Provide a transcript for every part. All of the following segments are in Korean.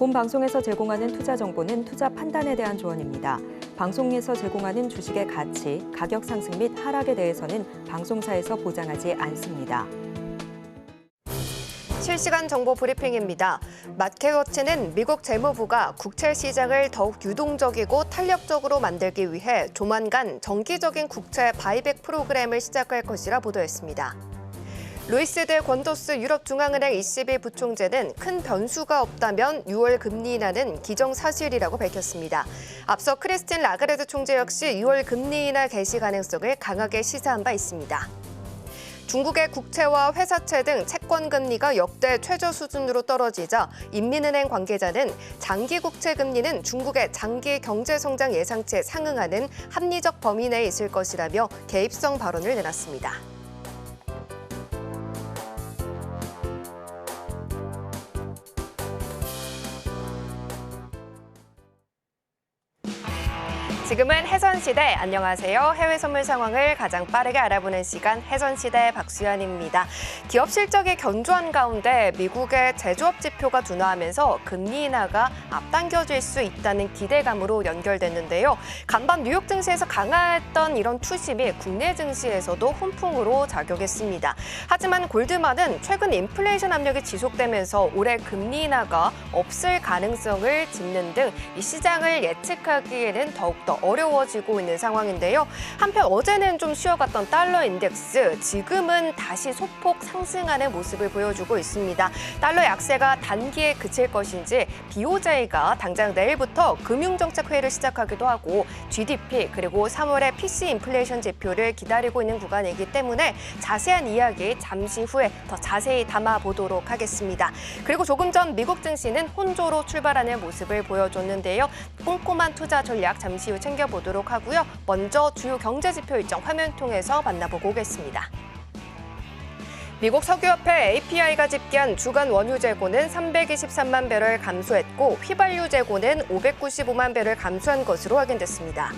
본 방송에서 제공하는 투자 정보는 투자 판단에 대한 조언입니다. 방송에서 제공하는 주식의 가치, 가격 상승 및 하락에 대해서는 방송사에서 보장하지 않습니다. 실시간 정보 브리핑입니다. 마켓워치는 미국 재무부가 국채 시장을 더욱 유동적이고 탄력적으로 만들기 위해 조만간 정기적인 국채 바이백 프로그램을 시작할 것이라 보도했습니다. 루이스 데 권도스 유럽중앙은행 ECB 부총재는 큰 변수가 없다면 6월 금리 인하는 기정사실이라고 밝혔습니다. 앞서 크리스틴 라가르드 총재 역시 6월 금리 인하 개시 가능성을 강하게 시사한 바 있습니다. 중국의 국채와 회사채 등 채권 금리가 역대 최저 수준으로 떨어지자 인민은행 관계자는 장기 국채 금리는 중국의 장기 경제 성장 예상치에 상응하는 합리적 범위 내에 있을 것이라며 개입성 발언을 내놨습니다. 지금은 해선시대, 안녕하세요. 해외 선물 상황을 가장 빠르게 알아보는 시간 해선시대 박수연입니다. 기업 실적이 견조한 가운데 미국의 제조업 지표가 둔화하면서 금리 인하가 앞당겨질 수 있다는 기대감으로 연결됐는데요. 간밤 뉴욕 증시에서 강화했던 이런 투심이 국내 증시에서도 훈풍으로 작용했습니다. 하지만 골드만은 최근 인플레이션 압력이 지속되면서 올해 금리 인하가 없을 가능성을 짚는 등 이 시장을 예측하기에는 더욱더 어려워지고 있는 상황인데요. 한편 어제는 좀 쉬어갔던 달러 인덱스, 지금은 다시 소폭 상승하는 모습을 보여주고 있습니다. 달러 약세가 단기에 그칠 것인지 BOJ가 당장 내일부터 금융정책회의를 시작하기도 하고 GDP 그리고 3월의 PC 인플레이션 지표를 기다리고 있는 구간이기 때문에 자세한 이야기 잠시 후에 더 자세히 담아보도록 하겠습니다. 그리고 조금 전 미국 증시는 혼조로 출발하는 모습을 보여줬는데요. 꼼꼼한 투자 전략 잠시 후 챙겨보도록 하고요. 먼저 주요 경제지표 일정 화면 통해서 만나보고 오겠습니다. 미국 석유협회 API가 집계한 주간 원유 재고는 323만 배럴 감소했고 휘발유 재고는 595만 배럴 감소한 것으로 확인됐습니다.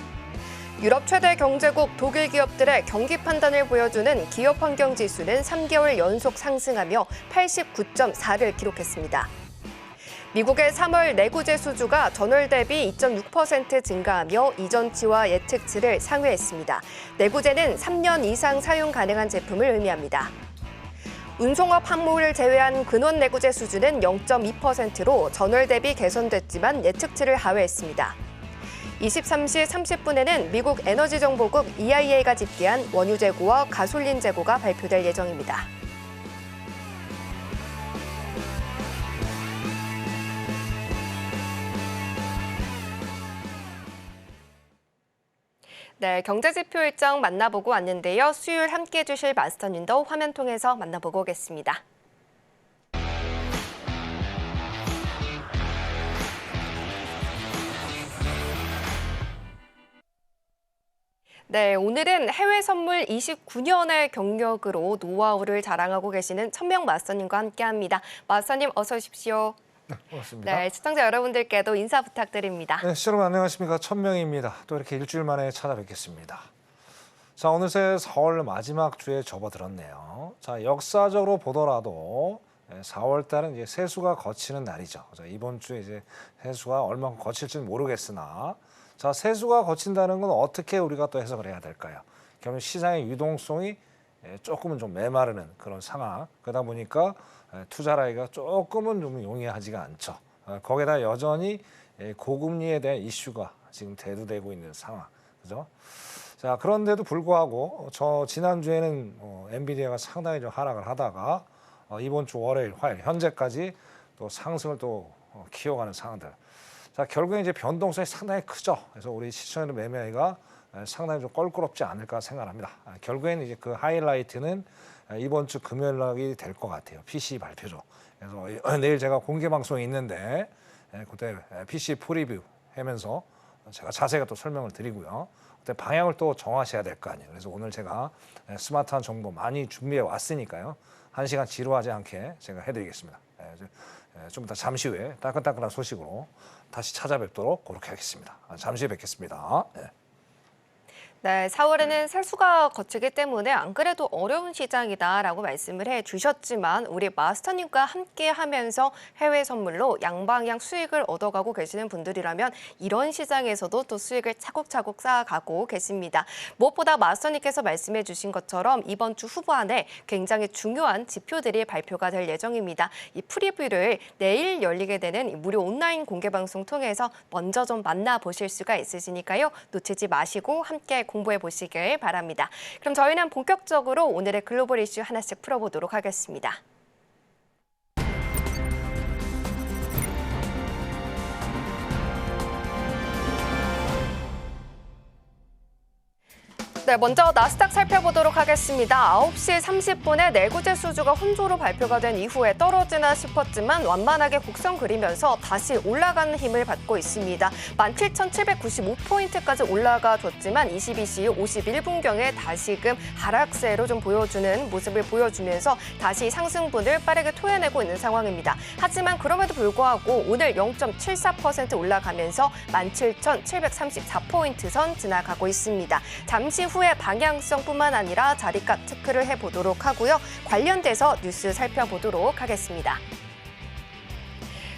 유럽 최대 경제국 독일 기업들의 경기 판단을 보여주는 기업 환경 지수는 3개월 연속 상승하며 89.4를 기록했습니다. 미국의 3월 내구재 수주가 전월 대비 2.6% 증가하며 이전치와 예측치를 상회했습니다. 내구재는 3년 이상 사용 가능한 제품을 의미합니다. 운송업 항목을 제외한 근원 내구재 수준은 0.2%로 전월 대비 개선됐지만 예측치를 하회했습니다. 23시 30분에는 미국 에너지정보국 EIA가 집계한 원유 재고와 가솔린 재고가 발표될 예정입니다. 네, 경제지표 일정 만나보고 왔는데요. 수요일 함께해 주실 마스터님도 화면 통해서 만나보고 오겠습니다. 네, 오늘은 해외 선물 29년의 경력으로 노하우를 자랑하고 계시는 천명 마스터님과 함께합니다. 마스터님 어서 오십시오. 네, 고맙습니다. 네, 시청자 여러분들께도 인사 부탁드립니다. 네, 여러분 안녕하십니까. 천명입니다. 또 이렇게 일주일 만에 찾아뵙겠습니다. 자, 어느새 4월 마지막 주에 접어들었네요. 자, 역사적으로 보더라도 4월 달은 이제 세수가 거치는 날이죠. 자, 이번 주에 이제 세수가 얼마큼 거칠지는 모르겠으나, 자, 세수가 거친다는 건 어떻게 우리가 또 해석을 해야 될까요? 결국 시장의 유동성이 조금은 좀 메마르는 그런 상황. 그러다 보니까 투자라기가 조금은 좀 용이하지가 않죠. 거기다 여전히 고금리에 대한 이슈가 지금 대두되고 있는 상황, 그죠? 자, 그런데도 불구하고 지난주에는 엔비디아가 상당히 좀 하락을 하다가 이번 주 월요일, 화요일 현재까지 또 상승을 또 키워가는 상황들. 자, 결국에 이제 변동성이 상당히 크죠. 그래서 우리 시청자들 매매가 상당히 좀 껄끄럽지 않을까 생각합니다. 결국에는 이제 그 하이라이트는 이번 주 금요일 날이 될 것 같아요. PC 발표죠. 그래서 내일 제가 공개 방송이 있는데 그때 PC 프리뷰 하면서 제가 자세하게 또 설명을 드리고요. 그때 방향을 또 정하셔야 될 거 아니에요. 그래서 오늘 제가 스마트한 정보 많이 준비해 왔으니까요. 1시간 지루하지 않게 제가 해드리겠습니다. 좀 이따 잠시 후에 따끈따끈한 소식으로 다시 찾아뵙도록 그렇게 하겠습니다. 잠시 후에 뵙겠습니다. 네. 네, 4월에는 세수가 거치기 때문에 안 그래도 어려운 시장이다라고 말씀을 해주셨지만 우리 마스터님과 함께 하면서 해외 선물로 양방향 수익을 얻어가고 계시는 분들이라면 이런 시장에서도 또 수익을 차곡차곡 쌓아가고 계십니다. 무엇보다 마스터님께서 말씀해 주신 것처럼 이번 주 후반에 굉장히 중요한 지표들이 발표가 될 예정입니다. 이 프리뷰를 내일 열리게 되는 무료 온라인 공개 방송 통해서 먼저 좀 만나보실 수가 있으시니까요. 놓치지 마시고 함께 공부해 보시길 바랍니다. 그럼 저희는 본격적으로 오늘의 글로벌 이슈 하나씩 풀어보도록 하겠습니다. 네, 먼저 나스닥 살펴보도록 하겠습니다. 9시 30분에 내구재 수주가 혼조로 발표가 된 이후에 떨어지나 싶었지만 완만하게 곡선 그리면서 다시 올라가는 힘을 받고 있습니다. 17,795포인트까지 올라가 줬지만 22시 51분경에 다시금 하락세로 좀 보여주는 모습을 보여주면서 다시 상승분을 빠르게 토해내고 있는 상황입니다. 하지만 그럼에도 불구하고 오늘 0.74% 올라가면서 17,734포인트 선 지나가고 있습니다. 잠시 후에 방향성뿐만 아니라 자리값 체크를 해보도록 하고요. 관련돼서 뉴스 살펴보도록 하겠습니다.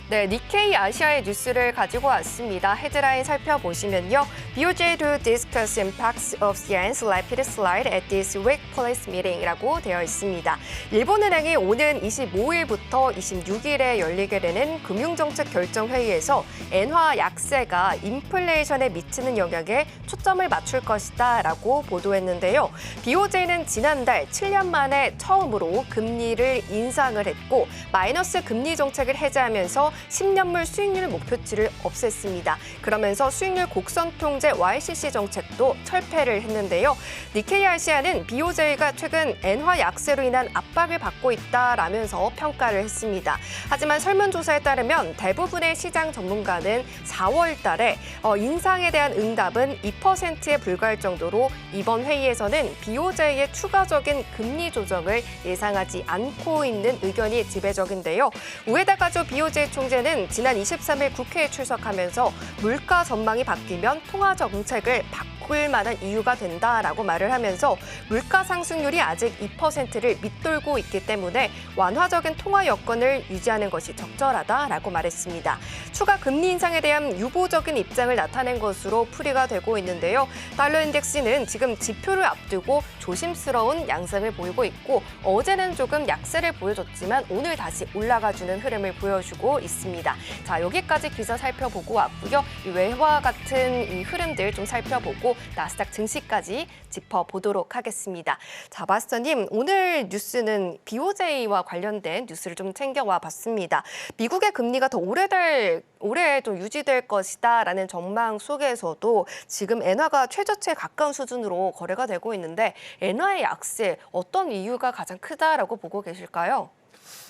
네, 니케이 아시아의 뉴스를 가지고 왔습니다. 헤드라인 살펴보시면요. BOJ to discuss impacts of yen's rapid slide at this week policy meeting이라고 되어 있습니다. 일본은행이 오는 25일부터 26일에 열리게 되는 금융정책 결정회의에서 엔화 약세가 인플레이션에 미치는 영향에 초점을 맞출 것이다라고 보도했는데요. BOJ는 지난달 7년 만에 처음으로 금리를 인상을 했고 마이너스 금리 정책을 해제하면서 10년물 수익률 목표치를 없앴습니다. 그러면서 수익률 곡선 통제 YCC 정책도 철폐를 했는데요. 니케이 아시아는 BOJ가 최근 엔화 약세로 인한 압박을 받고 있다라면서 평가를 했습니다. 하지만 설문조사에 따르면 대부분의 시장 전문가는 4월 달에 인상에 대한 응답은 2%에 불과할 정도로 이번 회의에서는 BOJ의 추가적인 금리 조정을 예상하지 않고 있는 의견이 지배적인데요. 우에다 가조 BOJ 총재는 지난 23일 국회에 출석하면서 물가 전망이 바뀌면 통화 정책을 바꿀 만한 이유가 된다라고 말을 하면서 물가 상승률이 아직 2%를 밑돌고 있기 때문에 완화적인 통화 여건을 유지하는 것이 적절하다라고 말했습니다. 추가 금리 인상에 대한 유보적인 입장을 나타낸 것으로 풀이가 되고 있는데요. 달러 인덱스는 지금 지표를 앞두고 조심스러운 양상을 보이고 있고 어제는 조금 약세를 보여줬지만 오늘 다시 올라가주는 흐름을 보여주고 있습니다. 자, 여기까지 기사 살펴보고 왔고요. 이 외화 같은 이 흐름들 좀 살펴보고 나스닥 증시까지 짚어보도록 하겠습니다. 자, 마스터님, 오늘 뉴스는 BOJ와 관련된 뉴스를 좀 챙겨와 봤습니다. 미국의 금리가 더 올해 좀 유지될 것이다라는 전망 속에서도 지금 엔화가 최저치에 가까운 수준으로 거래가 되고 있는데 엔화의 약세 어떤 이유가 가장 크다라고 보고 계실까요?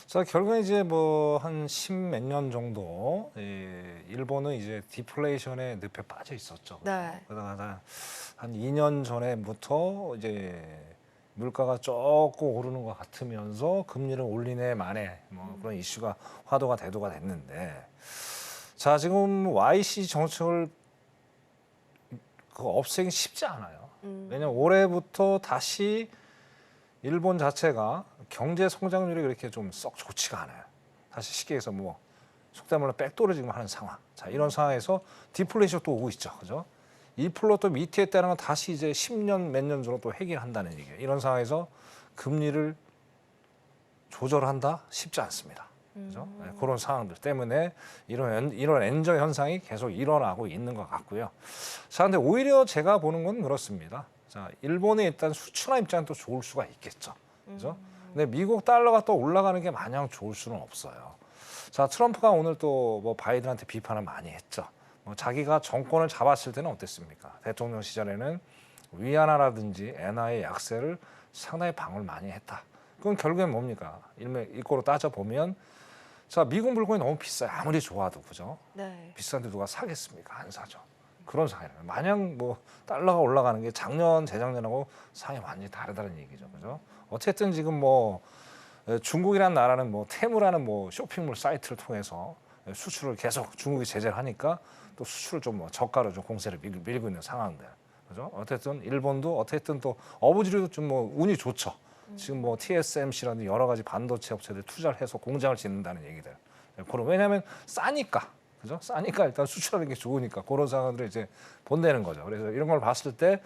자, 결국에 이제 뭐 한 10몇 년 정도 일본은 이제 디플레이션에 늪에 빠져 있었죠. 네. 그러다가 한 2년 전에부터 이제 물가가 조금 오르는 것 같으면서 금리를 올리네 마네 뭐 그런 이슈가 화두가 대두가 됐는데 자, 지금 YC 정책을 없애기 쉽지 않아요. 왜냐하면 올해부터 다시 일본 자체가 경제 성장률이 그렇게 좀 썩 좋지가 않아요. 사실 시기에서 뭐 속된 말로 백도를 지금 하는 상황. 자, 이런 상황에서 디플레이션 또 오고 있죠. 그죠? 2% 또 밑에 있다는 건 다시 이제 10년 몇 년 전으로 또 해결한다는 얘기예요. 이런 상황에서 금리를 조절한다? 쉽지 않습니다. 그죠? 네, 그런 상황들 때문에 이런 엔저 현상이 계속 일어나고 있는 것 같고요. 자, 근데 오히려 제가 보는 건 그렇습니다. 자, 일본에 일단 수출화 입장은 또 좋을 수가 있겠죠. 그죠? 근데 미국 달러가 또 올라가는 게 마냥 좋을 수는 없어요. 자, 트럼프가 오늘 또 뭐 바이든한테 비판을 많이 했죠. 뭐 자기가 정권을 잡았을 때는 어땠습니까? 대통령 시절에는 위안화라든지 엔화의 약세를 상당히 방어를 많이 했다. 그건 결국엔 뭡니까? 이거로 따져보면 자, 미국 물건이 너무 비싸요. 아무리 좋아도. 그죠? 네. 비싼데 누가 사겠습니까? 안 사죠. 그런 상황이에요. 마냥 뭐 달러가 올라가는 게 작년, 재작년하고 상황이 완전히 다르다는 얘기죠. 그죠? 어쨌든 지금 뭐 중국이라는 나라는 뭐 테무라는 뭐 쇼핑몰 사이트를 통해서 수출을 계속 중국이 제재를 하니까 또 수출을 좀 뭐 저가로 좀 공세를 밀고 있는 상황들. 그죠? 어쨌든 일본도 어쨌든 또 어부지리도 좀 뭐 운이 좋죠. 지금 뭐 TSMC라든지 여러 가지 반도체 업체들 투자를 해서 공장을 짓는다는 얘기들. 그럼 왜냐하면 싸니까, 그죠? 싸니까 일단 수출하는 게 좋으니까 그런 상황들을 이제 본다는 거죠. 그래서 이런 걸 봤을 때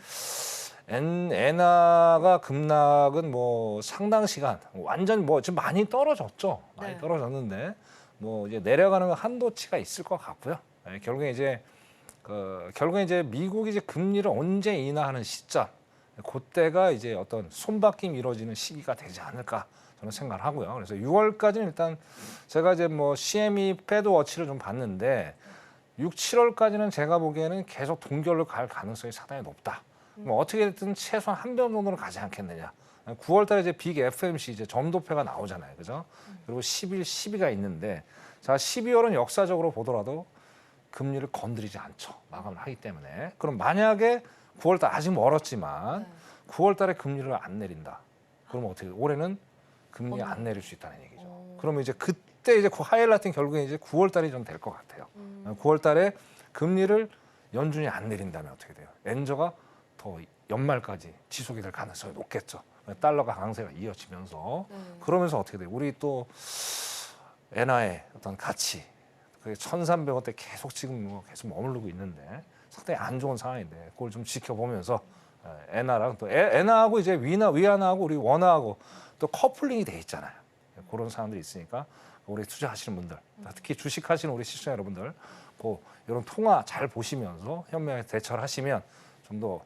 엔화가 급락은 뭐 상당 시간 완전 뭐 지금 많이 떨어졌죠. 많이 네. 떨어졌는데 뭐 이제 내려가는 한도치가 있을 것 같고요. 결국에 이제 미국이 이제 금리를 언제 인하하는 시점, 그때가 이제 어떤 손바뀜이 이루어지는 시기가 되지 않을까 저는 생각을 하고요. 그래서 6월까지는 일단 제가 이제 뭐 CME 패드 워치를 좀 봤는데 6, 7월까지는 제가 보기에는 계속 동결로 갈 가능성이 상당히 높다. 뭐 어떻게 됐든 최소한 한 변 정도는 가지 않겠느냐. 9월달에 이제 빅 FMC 이제 점도표가 나오잖아요, 그죠? 그리고 10일, 12가 있는데, 자 12월은 역사적으로 보더라도 금리를 건드리지 않죠, 마감을 하기 때문에. 그럼 만약에 9월달 아직 멀었지만 9월달에 금리를 안 내린다. 그러면 어떻게? 올해는 금리 안 내릴 수 있다는 얘기죠. 그러면 이제 그때 이제 그 하이라이트는 결국에 이제 9월달이 좀 될 것 같아요. 9월달에 금리를 연준이 안 내린다면 어떻게 돼요? 엔저가 더 연말까지 지속이 될 가능성이 높겠죠. 달러가 강세가 이어지면서 그러면서 어떻게 돼요? 우리 또 엔화의 어떤 가치 그게 1,300원대 계속 지금 뭐 계속 머무르고 있는데 상당히 안 좋은 상황인데 그걸 좀 지켜보면서 엔화랑 또 엔화하고 이제 위안화하고 우리 원화하고 또 커플링이 돼 있잖아요. 그런 사람들이 있으니까 우리 투자하시는 분들, 특히 주식하시는 우리 시청자 여러분들, 이런 통화 잘 보시면서 현명하게 대처를 하시면 좀 더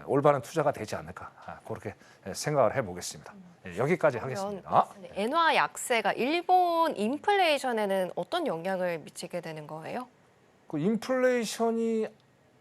올바른 투자가 되지 않을까 그렇게 생각을 해보겠습니다. 여기까지 하겠습니다. 엔화 약세가 일본 인플레이션에는 어떤 영향을 미치게 되는 거예요? 그 인플레이션이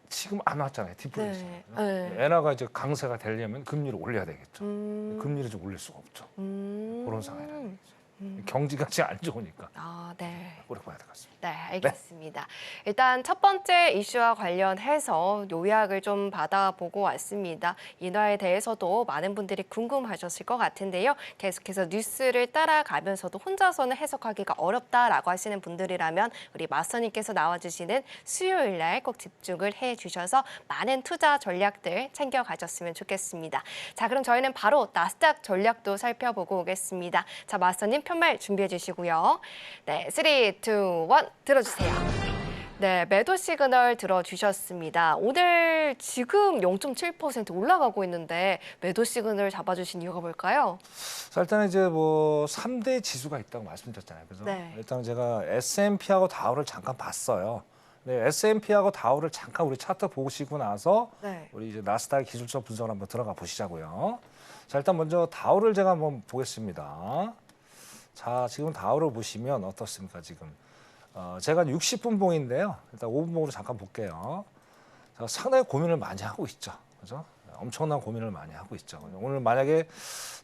지금 안 왔잖아요. 디플레이션. 네. 엔화가 이제 강세가 되려면 금리를 올려야 되겠죠. 금리를 좀 올릴 수가 없죠. 그런 상황이라는 얘기죠. 경기가 지금 안 좋으니까. 아, 네. 오래 봐야 될 것 같습니다. 네, 알겠습니다. 일단 첫 번째 이슈와 관련해서 요약을 좀 받아보고 왔습니다. 인화에 대해서도 많은 분들이 궁금하셨을 것 같은데요. 계속해서 뉴스를 따라가면서도 혼자서는 해석하기가 어렵다라고 하시는 분들이라면 우리 마스터님께서 나와주시는 수요일 날 꼭 집중을 해주셔서 많은 투자 전략들 챙겨가셨으면 좋겠습니다. 자, 그럼 저희는 바로 나스닥 전략도 살펴보고 오겠습니다. 자, 마스터님 편말 준비해 주시고요. 네, 3, 2, 1 들어주세요. 네, 매도 시그널 들어주셨습니다. 오늘 지금 0.7% 올라가고 있는데 매도 시그널 잡아주신 이유가 뭘까요? 자, 일단 이제 뭐 3대 지수가 있다고 말씀드렸잖아요. 그래서 네. 일단 제가 S&P하고 다우를 잠깐 봤어요. 네, S&P하고 다우를 잠깐 우리 차트 보시고 나서 네. 우리 이제 나스닥 기술적 분석을 한번 들어가 보시자고요. 자, 일단 먼저 다우를 제가 한번 보겠습니다. 자, 지금 다우를 보시면 어떻습니까, 지금? 제가 60분 봉인데요. 일단 5분 봉으로 잠깐 볼게요. 자, 상당히 고민을 많이 하고 있죠. 그죠? 엄청난 고민을 많이 하고 있죠. 오늘 만약에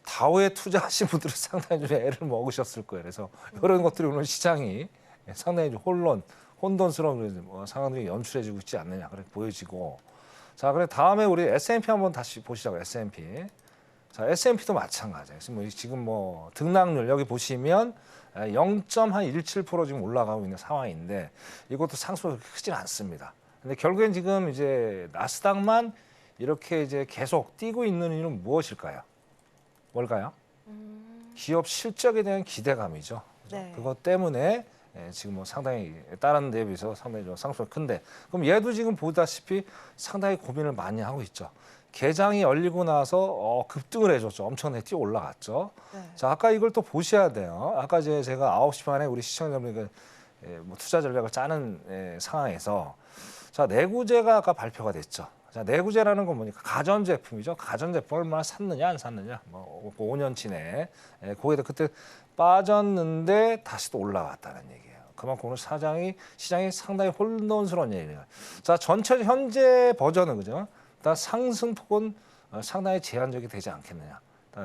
다우에 투자하신 분들은 상당히 좀 애를 먹으셨을 거예요. 그래서 이런 것들이 오늘 시장이 상당히 좀 혼돈스러운 상황들이 연출해지고 있지 않느냐, 그렇게 보여지고. 자, 그래 다음에 우리 S&P 한번 다시 보시자고, S&P. 자, S&P도 마찬가지예요. 지금 뭐 등락률 여기 보시면 0.17% 지금 올라가고 있는 상황인데 이것도 상승이 크진 않습니다. 근데 결국엔 지금 이제 나스닥만 이렇게 이제 계속 뛰고 있는 이유는 무엇일까요? 뭘까요? 기업 실적에 대한 기대감이죠. 그죠? 네. 그것 때문에 지금 뭐 상당히 다른 데에 비해서 상당히 좀 상승이 큰데 그럼 얘도 지금 보다시피 상당히 고민을 많이 하고 있죠. 개장이 열리고 나서 급등을 해줬죠. 엄청나게 뛰어 올라갔죠. 네. 자, 아까 이걸 또 보셔야 돼요. 아까 제가 9시 반에 우리 시청자분들 뭐 투자 전략을 짜는 상황에서 자, 내구재가 아까 발표가 됐죠. 자, 내구재라는 건 뭐니까 가전제품이죠. 가전제품 얼마나 샀느냐 안 샀느냐. 뭐 5년치 내에 거기다 그때 빠졌는데 다시 또 올라왔다는 얘기예요. 그만큼 오늘 시장이 상당히 혼돈스러운 얘기예요. 자, 전체 현재 버전은 그죠? 상승폭은 상당히 제한적이 되지 않겠느냐.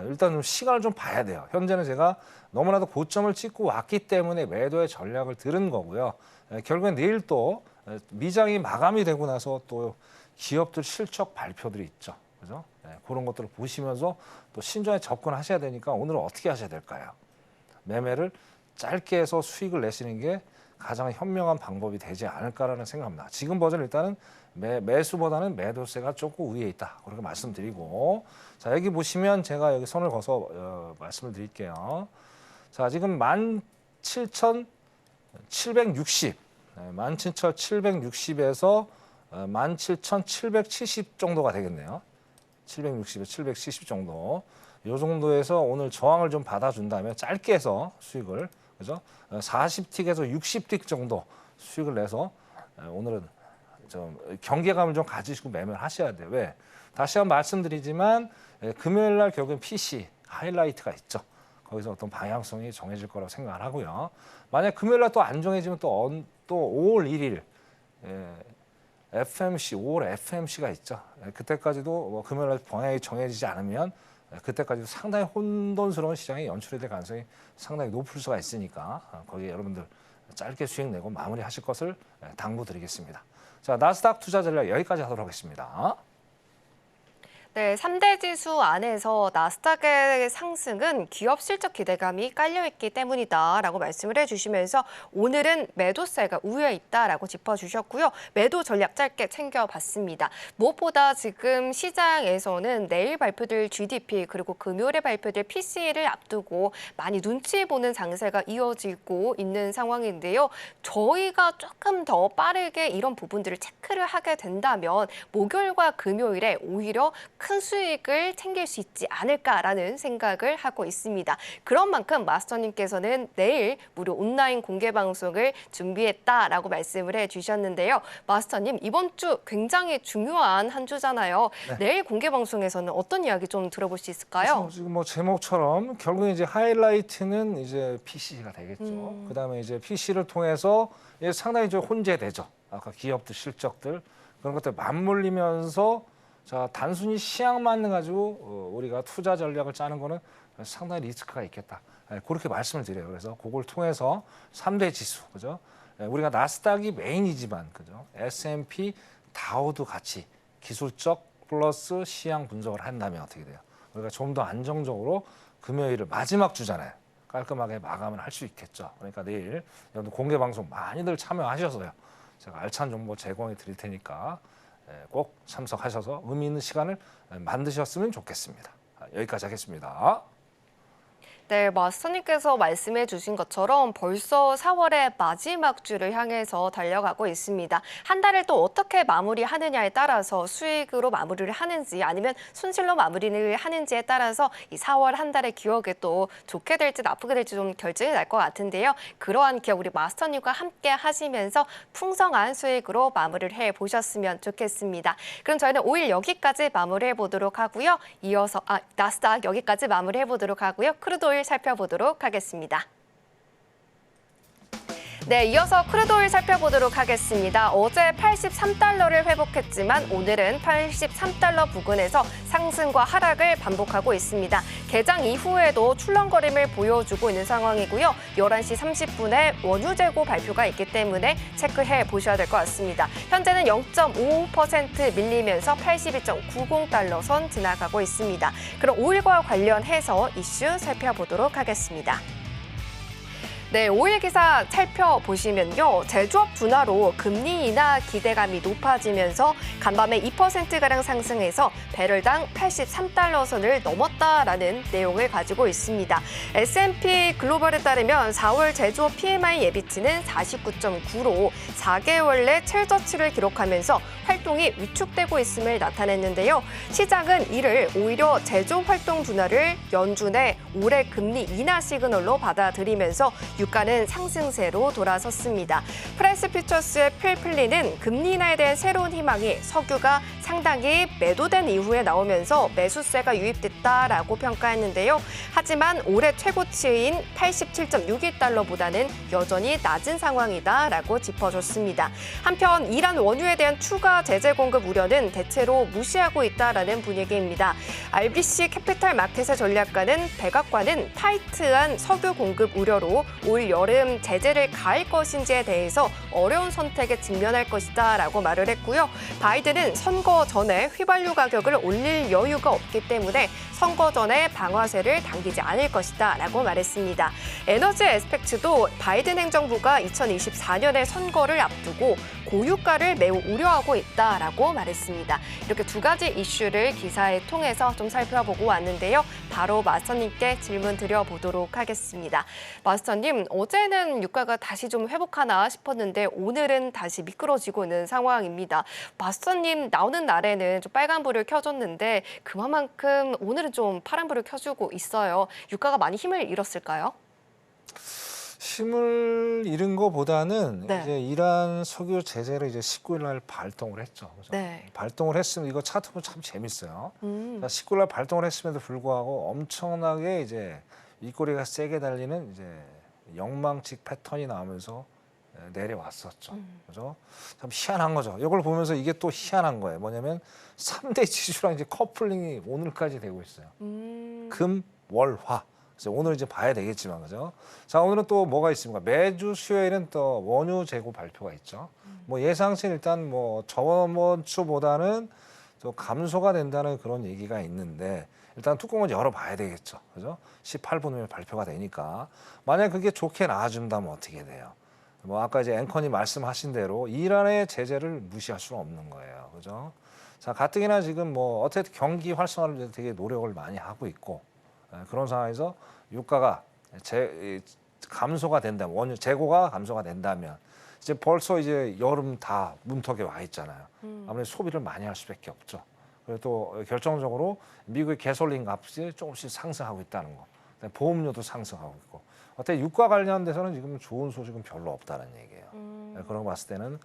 일단 좀 시간을 좀 봐야 돼요. 현재는 제가 너무나도 고점을 찍고 왔기 때문에 매도의 전략을 들은 거고요. 결국엔 내일 또 미장이 마감이 되고 나서 또 기업들 실적 발표들이 있죠. 그죠? 그런 것들을 보시면서 또 신중하게 접근하셔야 되니까 오늘은 어떻게 하셔야 될까요? 매매를 짧게 해서 수익을 내시는 게 가장 현명한 방법이 되지 않을까라는 생각합니다. 지금 버전 일단은 매수보다는 매도세가 조금 위에 있다. 그렇게 말씀드리고, 자 여기 보시면 제가 여기 선을 그어서 말씀을 드릴게요. 자 지금 17,760, 17,760에서 17,770 정도가 되겠네요. 760에 770 정도. 이 정도에서 오늘 저항을 좀 받아준다면 짧게 해서 수익을, 그죠? 40틱에서 60틱 정도 수익을 내서 오늘은 좀 경계감을 좀 가지시고 매매를 하셔야 돼요. 왜? 다시 한번 말씀드리지만 금요일 날 결국엔 PC 하이라이트가 있죠. 거기서 어떤 방향성이 정해질 거라고 생각을 하고요. 만약 금요일 날 또 안 정해지면 또 5월 1일 FMC, 5월 FMC가 있죠. 그때까지도 뭐 금요일 날 방향이 정해지지 않으면 그때까지도 상당히 혼돈스러운 시장이 연출이 될 가능성이 상당히 높을 수가 있으니까 거기에 여러분들 짧게 수익 내고 마무리하실 것을 당부드리겠습니다. 자, 나스닥 투자 전략 여기까지 하도록 하겠습니다. 네, 3대 지수 안에서 나스닥의 상승은 기업 실적 기대감이 깔려있기 때문이다라고 말씀을 해주시면서 오늘은 매도세가 우위에 있다라고 짚어주셨고요. 매도 전략 짧게 챙겨봤습니다. 무엇보다 지금 시장에서는 내일 발표될 GDP 그리고 금요일에 발표될 PCE를 앞두고 많이 눈치 보는 장세가 이어지고 있는 상황인데요. 저희가 조금 더 빠르게 이런 부분들을 체크를 하게 된다면 목요일과 금요일에 오히려 큰 수익을 챙길 수 있지 않을까라는 생각을 하고 있습니다. 그런 만큼 마스터님께서는 내일 무료 온라인 공개 방송을 준비했다라고 말씀을 해주셨는데요. 마스터님, 이번 주 굉장히 중요한 한 주잖아요. 네. 내일 공개 방송에서는 어떤 이야기 좀 들어볼 수 있을까요? 지금 뭐 제목처럼 결국 이제 하이라이트는 이제 PC가 되겠죠. 그다음에 이제 PC를 통해서 상당히 좀 혼재되죠. 아까 기업들 실적들 그런 것들 맞물리면서 자 단순히 시향만 가지고 우리가 투자 전략을 짜는 거는 상당히 리스크가 있겠다. 그렇게 말씀을 드려요. 그래서 그걸 통해서 3대 지수, 그죠? 우리가 나스닥이 메인이지만, 그죠? S&P, 다우도 같이 기술적 플러스 시향 분석을 한다면 어떻게 돼요? 우리가 좀 더 안정적으로 금요일을 마지막 주잖아요. 깔끔하게 마감을 할 수 있겠죠. 그러니까 내일 여러분 공개 방송 많이들 참여하셔서요. 제가 알찬 정보 제공해 드릴 테니까 꼭 참석하셔서 의미 있는 시간을 만드셨으면 좋겠습니다. 여기까지 하겠습니다. 네, 마스터님께서 말씀해 주신 것처럼 벌써 4월의 마지막 주를 향해서 달려가고 있습니다. 한 달을 또 어떻게 마무리하느냐에 따라서 수익으로 마무리를 하는지 아니면 손실로 마무리를 하는지에 따라서 이 4월 한 달의 기억에 또 좋게 될지 나쁘게 될지 좀 결정이 날 것 같은데요. 그러한 기억 우리 마스터님과 함께 하시면서 풍성한 수익으로 마무리를 해보셨으면 좋겠습니다. 그럼 저희는 5일 여기까지 마무리해 보도록 하고요. 이어서 나스닥 여기까지 마무리해 보도록 하고요. 크루드 오일 살펴보도록 하겠습니다. 네, 이어서 크루드 오일 살펴보도록 하겠습니다. 어제 83달러를 회복했지만 오늘은 83달러 부근에서 상승과 하락을 반복하고 있습니다. 개장 이후에도 출렁거림을 보여주고 있는 상황이고요. 11시 30분에 원유 재고 발표가 있기 때문에 체크해 보셔야 될 것 같습니다. 현재는 0.55% 밀리면서 82.90달러 선 지나가고 있습니다. 그럼 오일과 관련해서 이슈 살펴보도록 하겠습니다. 네, 오일 기사 살펴보시면요. 제조업 둔화로 금리 인하 기대감이 높아지면서 간밤에 2%가량 상승해서 배럴당 83달러 선을 넘었다라는 내용을 가지고 있습니다. S&P 글로벌에 따르면 4월 제조업 PMI 예비치는 49.9로 4개월 내 최저치를 기록하면서 활동이 위축되고 있음을 나타냈는데요. 시장은 이를 오히려 제조업 활동 둔화를 연준의 올해 금리 인하 시그널로 받아들이면서 유가는 상승세로 돌아섰습니다. 프라이스 퓨처스의 필 플리는 금리 인하에 대한 새로운 희망이 석유가 상당히 매도된 이후에 나오면서 매수세가 유입됐다라고 평가했는데요. 하지만 올해 최고치인 87.62달러보다는 여전히 낮은 상황이다라고 짚어줬습니다. 한편 이란 원유에 대한 추가 제재 공급 우려는 대체로 무시하고 있다라는 분위기입니다. RBC 캐피탈 마켓의 전략가는 백악관은 타이트한 석유 공급 우려로 올 여름 제재를 가할 것인지에 대해서 어려운 선택에 직면할 것이다라고 말을 했고요. 바이든은 선거 선거 전에 휘발유 가격을 올릴 여유가 없기 때문에 선거 전에 방아쇠를 당기지 않을 것이다 라고 말했습니다. 에너지 애스펙트도 바이든 행정부가 2024년의 선거를 앞두고 고유가를 매우 우려하고 있다라고 말했습니다. 이렇게 두 가지 이슈를 기사에 통해서 좀 살펴보고 왔는데요. 바로 마스터님께 질문 드려보도록 하겠습니다. 마스터님, 어제는 유가가 다시 좀 회복하나 싶었는데 오늘은 다시 미끄러지고 있는 상황입니다. 마스터님 나오는 날에는 좀 빨간불을 켜줬는데 그만큼 오늘은 좀 파란불을 켜주고 있어요. 유가가 많이 힘을 잃었을까요? 힘을 잃은 것보다는 네. 이제 이란 석유 제재를 이제 19일 날 발동을 했죠. 그죠? 네. 발동을 했으면 이거 차트 보면 참 재밌어요. 음. 19일 날 발동을 했음에도 불구하고 엄청나게 이제 윗꼬리가 세게 달리는 이제 영망직 패턴이 나오면서 내려왔었죠. 그죠? 참 희한한 거죠. 이걸 보면서 이게 또 희한한 거예요. 뭐냐면 3대 지수랑 이제 커플링이 오늘까지 되고 있어요. 금, 월, 화. 그래서 오늘 이제 봐야 되겠지만, 그죠? 자, 오늘은 또 뭐가 있습니까? 매주 수요일은 또 원유 재고 발표가 있죠. 뭐 예상치는 일단 뭐 저번 주보다는 좀 감소가 된다는 그런 얘기가 있는데 일단 뚜껑을 열어봐야 되겠죠. 그죠? 18분 후에 발표가 되니까. 만약 그게 좋게 나와준다면 어떻게 돼요? 뭐 아까 이제 앵커님 말씀하신 대로 이란의 제재를 무시할 수는 없는 거예요. 그죠? 자, 가뜩이나 지금 뭐 어쨌든 경기 활성화를 위해서 되게 노력을 많이 하고 있고 그런 상황에서 유가가 감소가 된다면 원유 재고가 감소가 된다면 이제 벌써 이제 여름 다 문턱에 와 있잖아요. 아무래도 소비를 많이 할 수밖에 없죠. 그리고 또 결정적으로 미국의 가솔린 값이 조금씩 상승하고 있다는 거. 보험료도 상승하고 있고. 어때 유가 관련돼서는 지금 좋은 소식은 별로 없다는 얘기예요. 그런 거 봤을 때는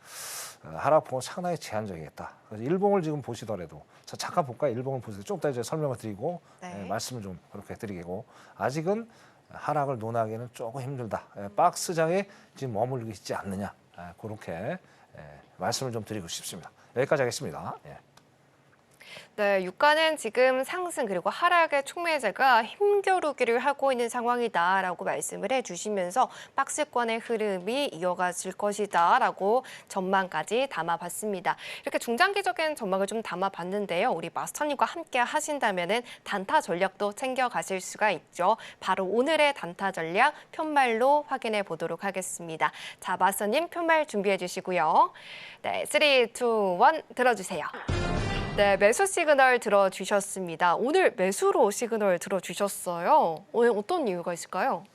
하락폭은 상당히 제한적이겠다. 그래서 일봉을 지금 보시더라도 자 잠깐 볼까요? 일봉을 보세요. 좀 이따 이제 설명을 드리고 네. 말씀을 좀 그렇게 드리고 아직은 하락을 논하기는 조금 힘들다. 박스장에 지금 머물고 있지 않느냐. 그렇게 말씀을 좀 드리고 싶습니다. 여기까지 하겠습니다. 예. 네, 유가는 지금 상승 그리고 하락의 촉매제가 힘겨루기를 하고 있는 상황이다라고 말씀을 해주시면서 박스권의 흐름이 이어가질 것이다라고 전망까지 담아봤습니다. 이렇게 중장기적인 전망을 좀 담아봤는데요. 우리 마스터님과 함께 하신다면은 단타 전략도 챙겨가실 수가 있죠. 바로 오늘의 단타 전략 편말로 확인해 보도록 하겠습니다. 자, 마스터님 편말 준비해 주시고요. 네, 3, 2, 1 들어주세요. 네, 매수 시그널 들어주셨습니다. 오늘 매수로 시그널 들어주셨어요. 오늘 어떤 이유가 있을까요?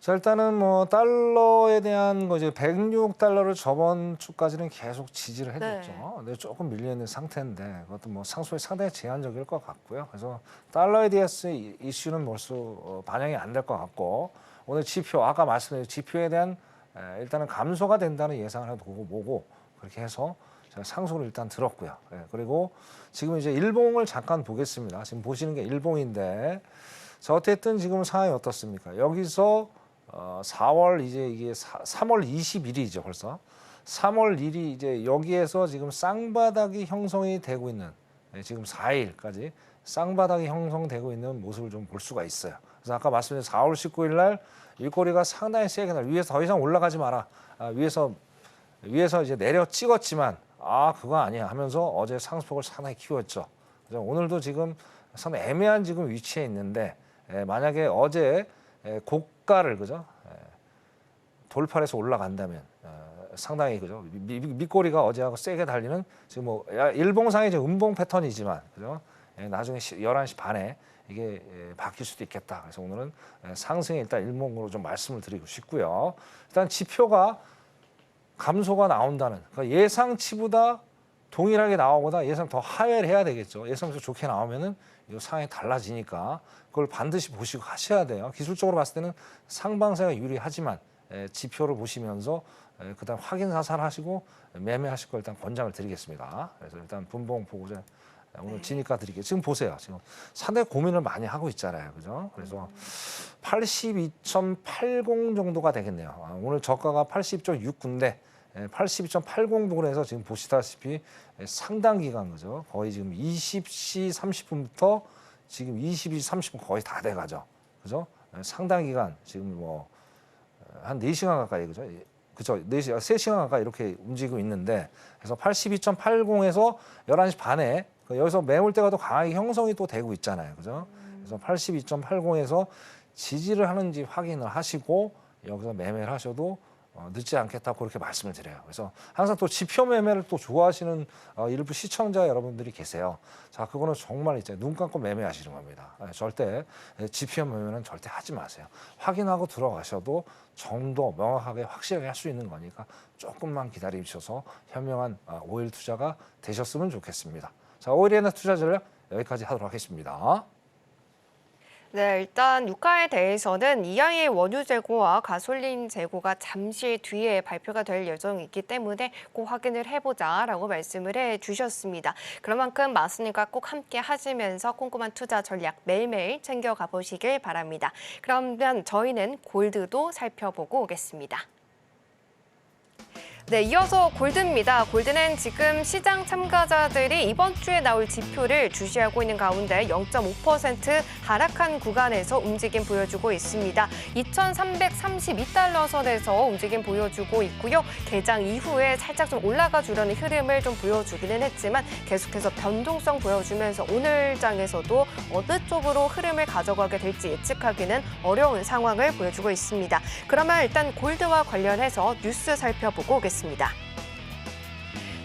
자, 일단은 뭐 달러에 대한 거 이제 106달러를 저번 주까지는 계속 지지를 해줬죠. 네. 근데 조금 밀려 있는 상태인데 그것도 뭐 상승이 상당히 제한적일 것 같고요. 그래서 달러에 대해서 이슈는 벌써 반영이 안 될 것 같고 오늘 지표 아까 말씀드린 지표에 대한 일단은 감소가 된다는 예상을 해도 보고 그렇게 해서 제가 상승을 일단 들었고요. 그리고 지금 이제 일봉을 잠깐 보겠습니다. 지금 보시는 게 일봉인데, 자, 어쨌든 지금 상황이 어떻습니까? 여기서 4월 이제 이게 3월 20일이죠, 벌써. 3월 1일이 이제 여기에서 지금 쌍바닥이 형성이 되고 있는 지금 4일까지 쌍바닥이 형성되고 있는 모습을 좀 볼 수가 있어요. 그래서 아까 말씀드린 4월 19일 날 일꼬리가 상당히 세게 날 위에서 더 이상 올라가지 마라. 위에서 이제 내려 찍었지만 그거 아니야 하면서 어제 상승폭을 상당히 키웠죠. 그래서 오늘도 지금 상당히 애매한 지금 위치에 있는데 만약에 어제 고가를 그죠 돌파를 해서 올라간다면 상당히 그죠 밑꼬리가 어제하고 세게 달리는 지금 뭐 일봉상의 이제 음봉 패턴이지만 그죠 나중에 11시 반에 이게 바뀔 수도 있겠다. 그래서 오늘은 상승에 일단 일봉으로 좀 말씀을 드리고 싶고요. 일단 지표가 감소가 나온다는 그러니까 예상치보다 동일하게 나오보다 예상 더 하회를 해야 되겠죠. 예상치 좋게 나오면은 이 상황이 달라지니까 그걸 반드시 보시고 하셔야 돼요. 기술적으로 봤을 때는 상방세가 유리하지만 지표를 보시면서 그다음 확인 사살하시고 매매하실 걸 일단 권장을 드리겠습니다. 그래서 일단 분봉 보고자 오늘 진입가 드릴게요. 지금 보세요. 지금 상당히 고민을 많이 하고 있잖아요. 그죠? 그래서 82.80 정도가 되겠네요. 오늘 저가가 82.69인데 82.80 부근에서 지금 보시다시피 상당 기간 그죠? 거의 지금 20시 30분부터 지금 22시 30분 거의 다 돼가죠. 그죠? 상당 기간 지금 뭐 한 4시간 가까이 그죠? 그죠? 3시간 가까이 이렇게 움직이고 있는데 그래서 82.80에서 11시 반에 여기서 매물대가 또 강하게 형성이 또 되고 있잖아요. 그죠? 그래서 82.80에서 지지를 하는지 확인을 하시고 여기서 매매를 하셔도 늦지 않겠다고 그렇게 말씀을 드려요. 그래서 항상 또 지표 매매를 또 좋아하시는 일부 시청자 여러분들이 계세요. 자, 그거는 정말 이제 눈 감고 매매하시는 겁니다. 절대 지표 매매는 절대 하지 마세요. 확인하고 들어가셔도 정도 명확하게 확실하게 할 수 있는 거니까 조금만 기다리셔서 현명한 5일 투자가 되셨으면 좋겠습니다. 자, 5일에는 투자 전략 여기까지 하도록 하겠습니다. 네, 일단 유가에 대해서는 EIA 원유 재고와 가솔린 재고가 잠시 뒤에 발표가 될 예정이기 때문에 꼭 확인을 해보자라고 말씀을 해주셨습니다. 그런 만큼 마스님과 꼭 함께 하시면서 꼼꼼한 투자 전략 매일매일 챙겨가 보시길 바랍니다. 그러면 저희는 골드도 살펴보고 오겠습니다. 네, 이어서 골드입니다. 골드는 지금 시장 참가자들이 이번 주에 나올 지표를 주시하고 있는 가운데 0.5% 하락한 구간에서 움직임 보여주고 있습니다. 2,332달러 선에서 움직임 보여주고 있고요. 개장 이후에 살짝 좀 올라가 주려는 흐름을 좀 보여주기는 했지만 계속해서 변동성 보여주면서 오늘 장에서도 어느 쪽으로 흐름을 가져가게 될지 예측하기는 어려운 상황을 보여주고 있습니다. 그러면 일단 골드와 관련해서 뉴스 살펴보고 오겠습니다.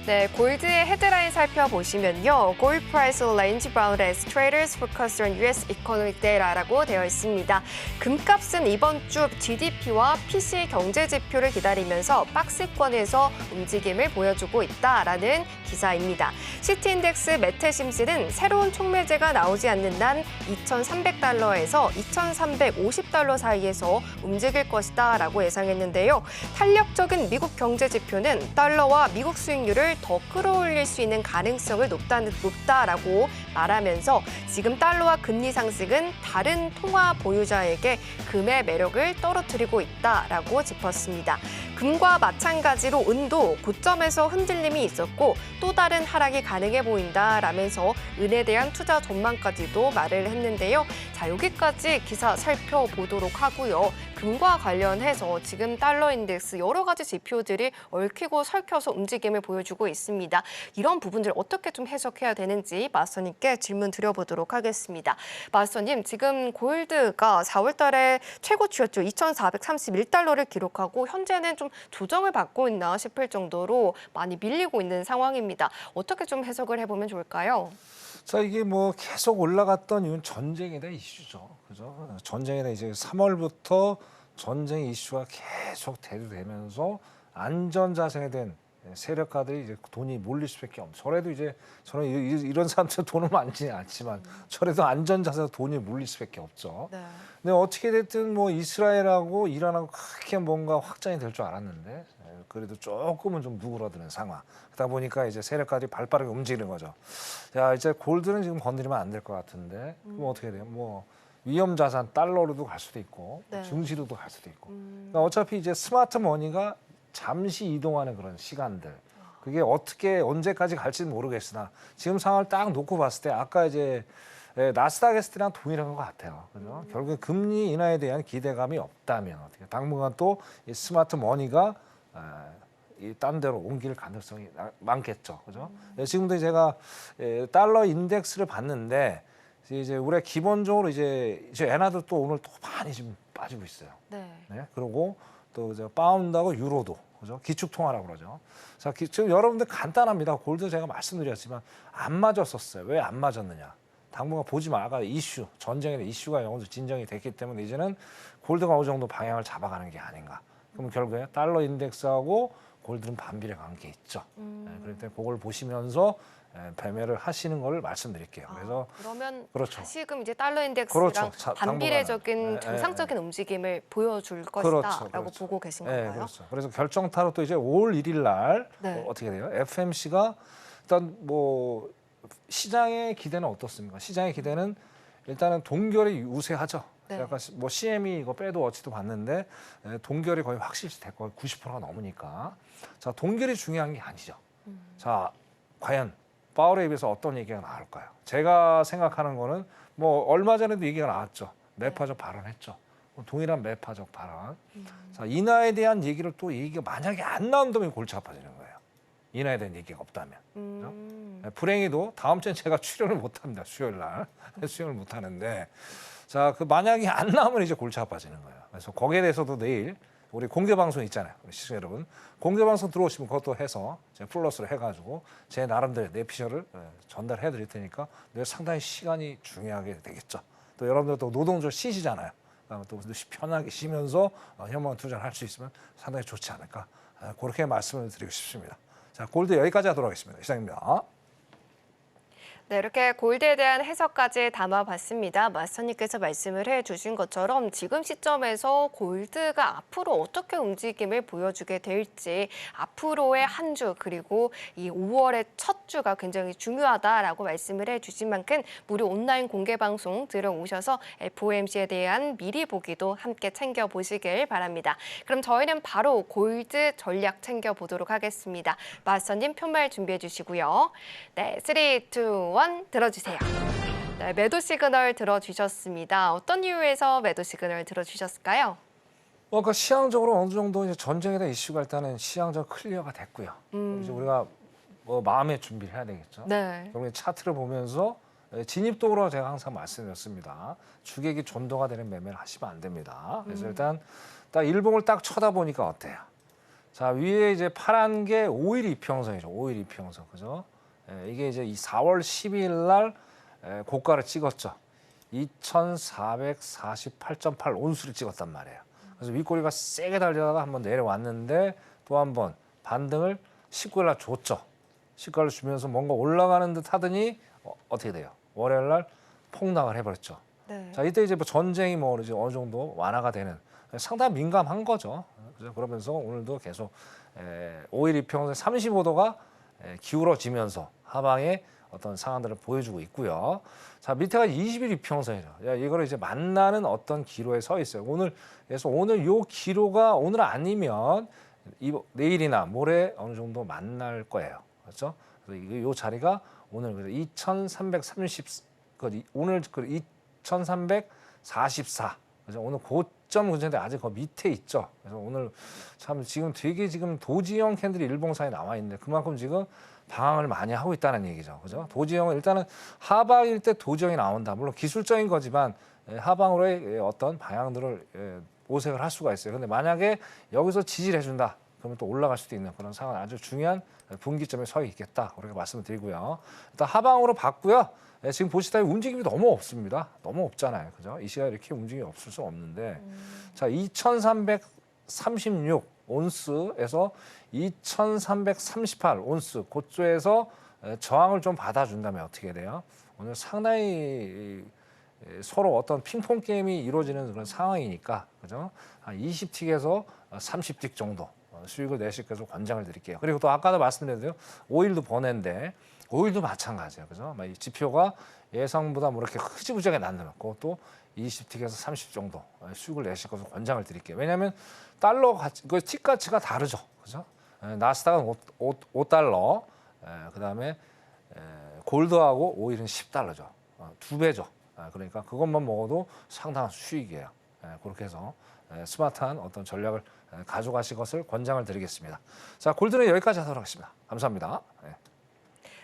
네, 골드의 헤드라인 살펴보시면요. Gold price range bound as traders focus on US economic data라고 되어 있습니다. 금값은 이번 주 GDP와 PC 경제 지표를 기다리면서 박스권에서 움직임을 보여주고 있다라는 기사입니다. 시티인덱스 메테심스는 새로운 촉매제가 나오지 않는 한 2,300달러에서 2,350달러 사이에서 움직일 것이다라고 예상했는데요. 탄력적인 미국 경제 지표는 달러와 미국 수익률을 더 끌어올릴 수 있는 가능성을 높다라고 말하면서 지금 달러와 금리 상승은 다른 통화 보유자에게 금의 매력을 떨어뜨리고 있다라고 짚었습니다. 금과 마찬가지로 은도 고점에서 흔들림이 있었고 또 다른 하락이 가능해 보인다라면서 은에 대한 투자 전망까지도 말을 했는데요. 자, 여기까지 기사 살펴보도록 하고요. 금과 관련해서 지금 달러 인덱스 여러 가지 지표들이 얽히고 설켜서 움직임을 보여주고 있습니다. 이런 부분들 어떻게 좀 해석해야 되는지 마스터님께 질문 드려보도록 하겠습니다. 마스터님, 지금 골드가 4월 달에 최고치였죠. 2,431달러를 기록하고 현재는 좀 조정을 받고 있나 싶을 정도로 많이 밀리고 있는 상황입니다. 어떻게 좀 해석을 해보면 좋을까요? 자, 이게 뭐 계속 올라갔던 이유는 전쟁에 대한 이슈죠. 그죠? 전쟁에 대한 이제 3월부터 전쟁 이슈가 계속 대두되면서 안전 자산에 대한 세력가들이 이제 돈이 몰릴 수밖에 없는. 저는 이런 사람들 돈을 많지는 않지만 저래도 안전 자산에 돈이 몰릴 수밖에 없죠. 네. 근데 어떻게 됐든 뭐 이스라엘하고 이란하고 크게 뭔가 확장이 될 줄 알았는데 그래도 조금은 좀 누그러드는 상황. 그러다 보니까 이제 세력가들이 발빠르게 움직이는 거죠. 야, 이제 골드는 지금 건드리면 안 될 것 같은데 그럼 어떻게 돼요? 뭐 위험 자산 달러로도 갈 수도 있고 네. 증시로도 갈 수도 있고. 그러니까 어차피 이제 스마트 머니가 잠시 이동하는 그런 시간들. 그게 어떻게 언제까지 갈지는 모르겠으나 지금 상황을 딱 놓고 봤을 때 아까 이제 나스닥 했을 때랑 동일한 것 같아요. 그죠? 결국에 금리 인하에 대한 기대감이 없다면 어떻게 당분간 또 이 스마트 머니가 이 딴 데로 옮길 가능성이 많겠죠. 그죠? 지금도 제가 달러 인덱스를 봤는데 이제 우리가 기본적으로 이제 엔화도 또 오늘 또 많이 지금 빠지고 있어요. 네. 네, 그리고 또 이제 파운드하고 유로도 그죠? 기축통화라고 그러죠. 자, 지금 여러분들 간단합니다. 골드 제가 말씀드렸지만 안 맞았었어요. 왜 안 맞았느냐? 당분간 보지 마. 아까 이슈, 전쟁에 대한 이슈가 어느 정도 진정이 됐기 때문에 이제는 골드가 어느 정도 방향을 잡아가는 게 아닌가. 그럼 결국에 달러 인덱스하고 골드는 반비례 관계 있죠. 네, 그럴 때 그걸 보시면서 매매를 하시는 걸 말씀드릴게요. 그래서 그러면 그렇죠. 다시금 이제 달러 인덱스랑 그렇죠. 반비례적인 당분간은. 정상적인 움직임을 보여줄 것이다라고 그렇죠. 보고 계신 네, 건가요? 그렇죠. 그래서 결정타로 또 이제 5월 1일 날 네. 어떻게 돼요? FMC가 일단 뭐 시장의 기대는 어떻습니까? 시장의 기대는 일단은 동결이 우세하죠. 네. 약간 뭐 CME 이거 빼도 어찌도 봤는데 동결이 거의 확실시 됐고 90%가 넘으니까 자 동결이 중요한 게 아니죠. 자 과연 파월에 비해서 어떤 얘기가 나올까요? 제가 생각하는 거는 뭐 얼마 전에도 얘기가 나왔죠. 매파적 발언했죠. 동일한 매파적 발언. 자, 인하에 대한 얘기를 또 얘기가 만약에 안 나온다면 골치 아파지는 거예요. 인하에 대한 얘기가 없다면. 불행히도 다음 주엔 제가 출연을 못합니다. 수요일 날 수연을 못하는데, 자, 그 만약에 안 나오면 이제 골치 아파지는 거예요. 그래서 거기에 대해서도 내일 우리 공개 방송 있잖아요, 우리 시청자 여러분. 공개 방송 들어오시면 그것도 해서 제가 플러스로 해가지고 제 나름대로 내 피셜을 전달해 드릴 테니까 내일 상당히 시간이 중요하게 되겠죠. 또 여러분들도 노동절 쉬시잖아요. 또 편하게 쉬면서 현명한 투자를 할 수 있으면 상당히 좋지 않을까, 그렇게 말씀을 드리고 싶습니다. 자, 골드 여기까지 하도록 하겠습니다. 시작입니다. 네, 이렇게 골드에 대한 해석까지 담아봤습니다. 마스터님께서 말씀을 해주신 것처럼 지금 시점에서 골드가 앞으로 어떻게 움직임을 보여주게 될지, 앞으로의 한 주 그리고 이 5월의 첫 주가 굉장히 중요하다라고 말씀을 해주신 만큼 무료 온라인 공개 방송 들어오셔서 FOMC에 대한 미리 보기도 함께 챙겨보시길 바랍니다. 그럼 저희는 바로 골드 전략 챙겨보도록 하겠습니다. 마스터님 편말 준비해 주시고요. 네, 3, 2, 1 들어주세요. 네, 매도 시그널 들어주셨습니다. 어떤 이유에서 매도 시그널 들어주셨을까요? 그러니까 시향적으로 어느 정도 이제 전쟁에 대한 이슈가 일단은 시향적 클리어가 됐고요. 이제 우리가 뭐 마음의 준비를 해야 되겠죠. 네. 그러면 차트를 보면서 진입도로 제가 항상 말씀드렸습니다. 주객이 전도가 되는 매매를 하시면 안 됩니다. 그래서 일단 딱 일봉을 딱 쳐다보니까 어때요? 자, 위에 이제 파란 게 5일 이평선이죠. 5일 이평선, 그죠? 이게 이제 이 4월 12일 날 고가를 찍었죠. 2,448.8 온수를 찍었단 말이에요. 그래서 윗꼬리가 세게 달려다가 한번 내려왔는데 또 한 번 반등을 19일 날 줬죠. 19일 날 주면서 뭔가 올라가는 듯 하더니 어떻게 돼요? 월요일 날 폭락을 해버렸죠. 네. 자, 이때 이제 뭐 전쟁이 뭐 이제 어느 정도 완화가 되는, 상당히 민감한 거죠. 그러면서 오늘도 계속 5일 이평선 35도가 기울어지면서 하방의 어떤 상황들을 보여주고 있고요. 자, 밑에가 20일 이평선이죠. 이거를 이제 만나는 어떤 기로에 서 있어요. 그래서 오늘 요 기로가 오늘 아니면 내일이나 모레 어느 정도 만날 거예요. 그렇죠? 그래서 이 자리가 오늘 2,330, 오늘 2,344. 그래서 오늘 고점 근처인데 아직 그 밑에 있죠. 그래서 오늘 참 지금 되게 지금 도지형 캔들이 일봉상에 나와 있는데 그만큼 지금 방황을 많이 하고 있다는 얘기죠. 그죠? 도지형은 일단은 하방일 때 도지형이 나온다. 물론 기술적인 거지만 하방으로의 어떤 방향들을 모색을 할 수가 있어요. 근데 만약에 여기서 지지를 해준다. 그러면 또 올라갈 수도 있는 그런 상황, 아주 중요한 분기점에 서 있겠다. 그렇게 말씀을 드리고요. 일단 하방으로 봤고요. 지금 보시다시피 움직임이 너무 없습니다. 너무 없잖아요. 그죠? 이 시간에 이렇게 움직임이 없을 수 없는데. 자, 2,336 온스에서 2,338 온스 그쪽에서 저항을 좀 받아준다면 어떻게 돼요? 오늘 상당히 서로 어떤 핑퐁 게임이 이루어지는 그런 상황이니까, 그죠? 한 20틱에서 30틱 정도 수익을 내실 것으로 권장을 드릴게요. 그리고 또 아까도 말씀드렸는데요, 5일도 번외인데 5일도 마찬가지예요, 그죠? 이 지표가 예상보다 뭐 이렇게 흐지부지하게 낮으면 그것도 20틱에서 30 정도 수익을 내실 것으로 권장을 드릴게요. 왜냐하면 달러 가치, 그 틱 가치가 다르죠, 그죠? 나스닥은 5달러, 그다음에 골드하고 오일은 10달러죠, 2배죠. 그러니까 그것만 먹어도 상당한 수익이에요. 그렇게 해서 스마트한 어떤 전략을 가져가실 것을 권장을 드리겠습니다. 자, 골드는 여기까지 하도록 하겠습니다. 감사합니다.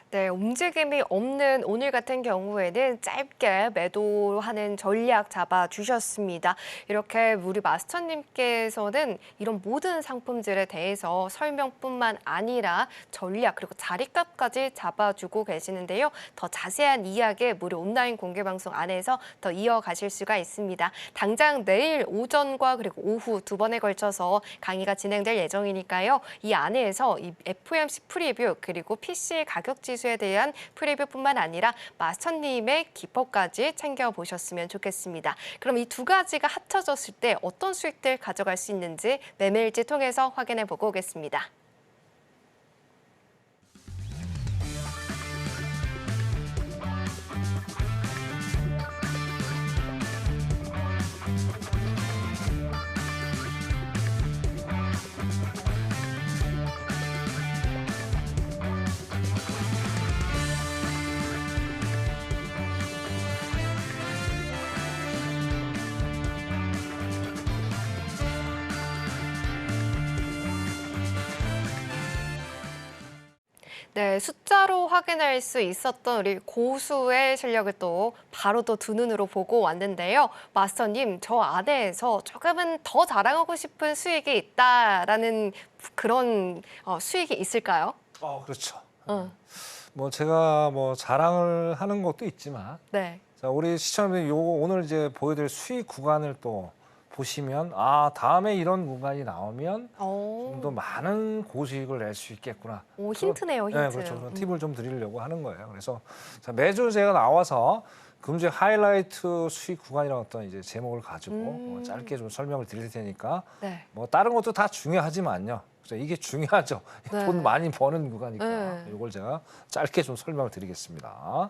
네, 움직임이 없는 오늘 같은 경우에는 짧게 매도하는 전략 잡아주셨습니다. 이렇게 우리 마스터님께서는 이런 모든 상품들에 대해서 설명뿐만 아니라 전략 그리고 자리값까지 잡아주고 계시는데요. 더 자세한 이야기 무료 온라인 공개 방송 안에서 더 이어가실 수가 있습니다. 당장 내일 오전과 그리고 오후 두 번에 걸쳐서 강의가 진행될 예정이니까요. 이 안에서 이 FOMC 프리뷰 그리고 PC 가격 지수에 대한 프리뷰뿐만 아니라 마스터님의 기법까지 챙겨보셨으면 좋겠습니다. 그럼 이 두 가지가 합쳐졌을 때 어떤 수익들 가져갈 수 있는지 매매일지 통해서 확인해보고 오겠습니다. 네, 숫자로 확인할 수 있었던 우리 고수의 실력을 또 바로 또 두 눈으로 보고 왔는데요. 마스터님, 저 안에서 조금은 더 자랑하고 싶은 수익이 있다라는 그런 수익이 있을까요? 그렇죠. 응. 뭐 제가 뭐 자랑을 하는 것도 있지만 네. 자, 우리 시청자분들 요 오늘 이제 보여드릴 수익 구간을 또 보시면 다음에 이런 구간이 나오면 좀 더 많은 고수익을 낼 수 있겠구나. 오, 힌트네요, 힌트. 네, 그렇죠. 그런 팁을 좀 드리려고 하는 거예요. 그래서 자, 매주 제가 나와서 금주의 하이라이트 수익 구간이라는 어떤 이제 제목을 가지고 짧게 좀 설명을 드릴 테니까 네. 뭐 다른 것도 다 중요하지만요. 그래서 이게 중요하죠. 네. 돈 많이 버는 구간이니까 네. 이걸 제가 짧게 좀 설명을 드리겠습니다.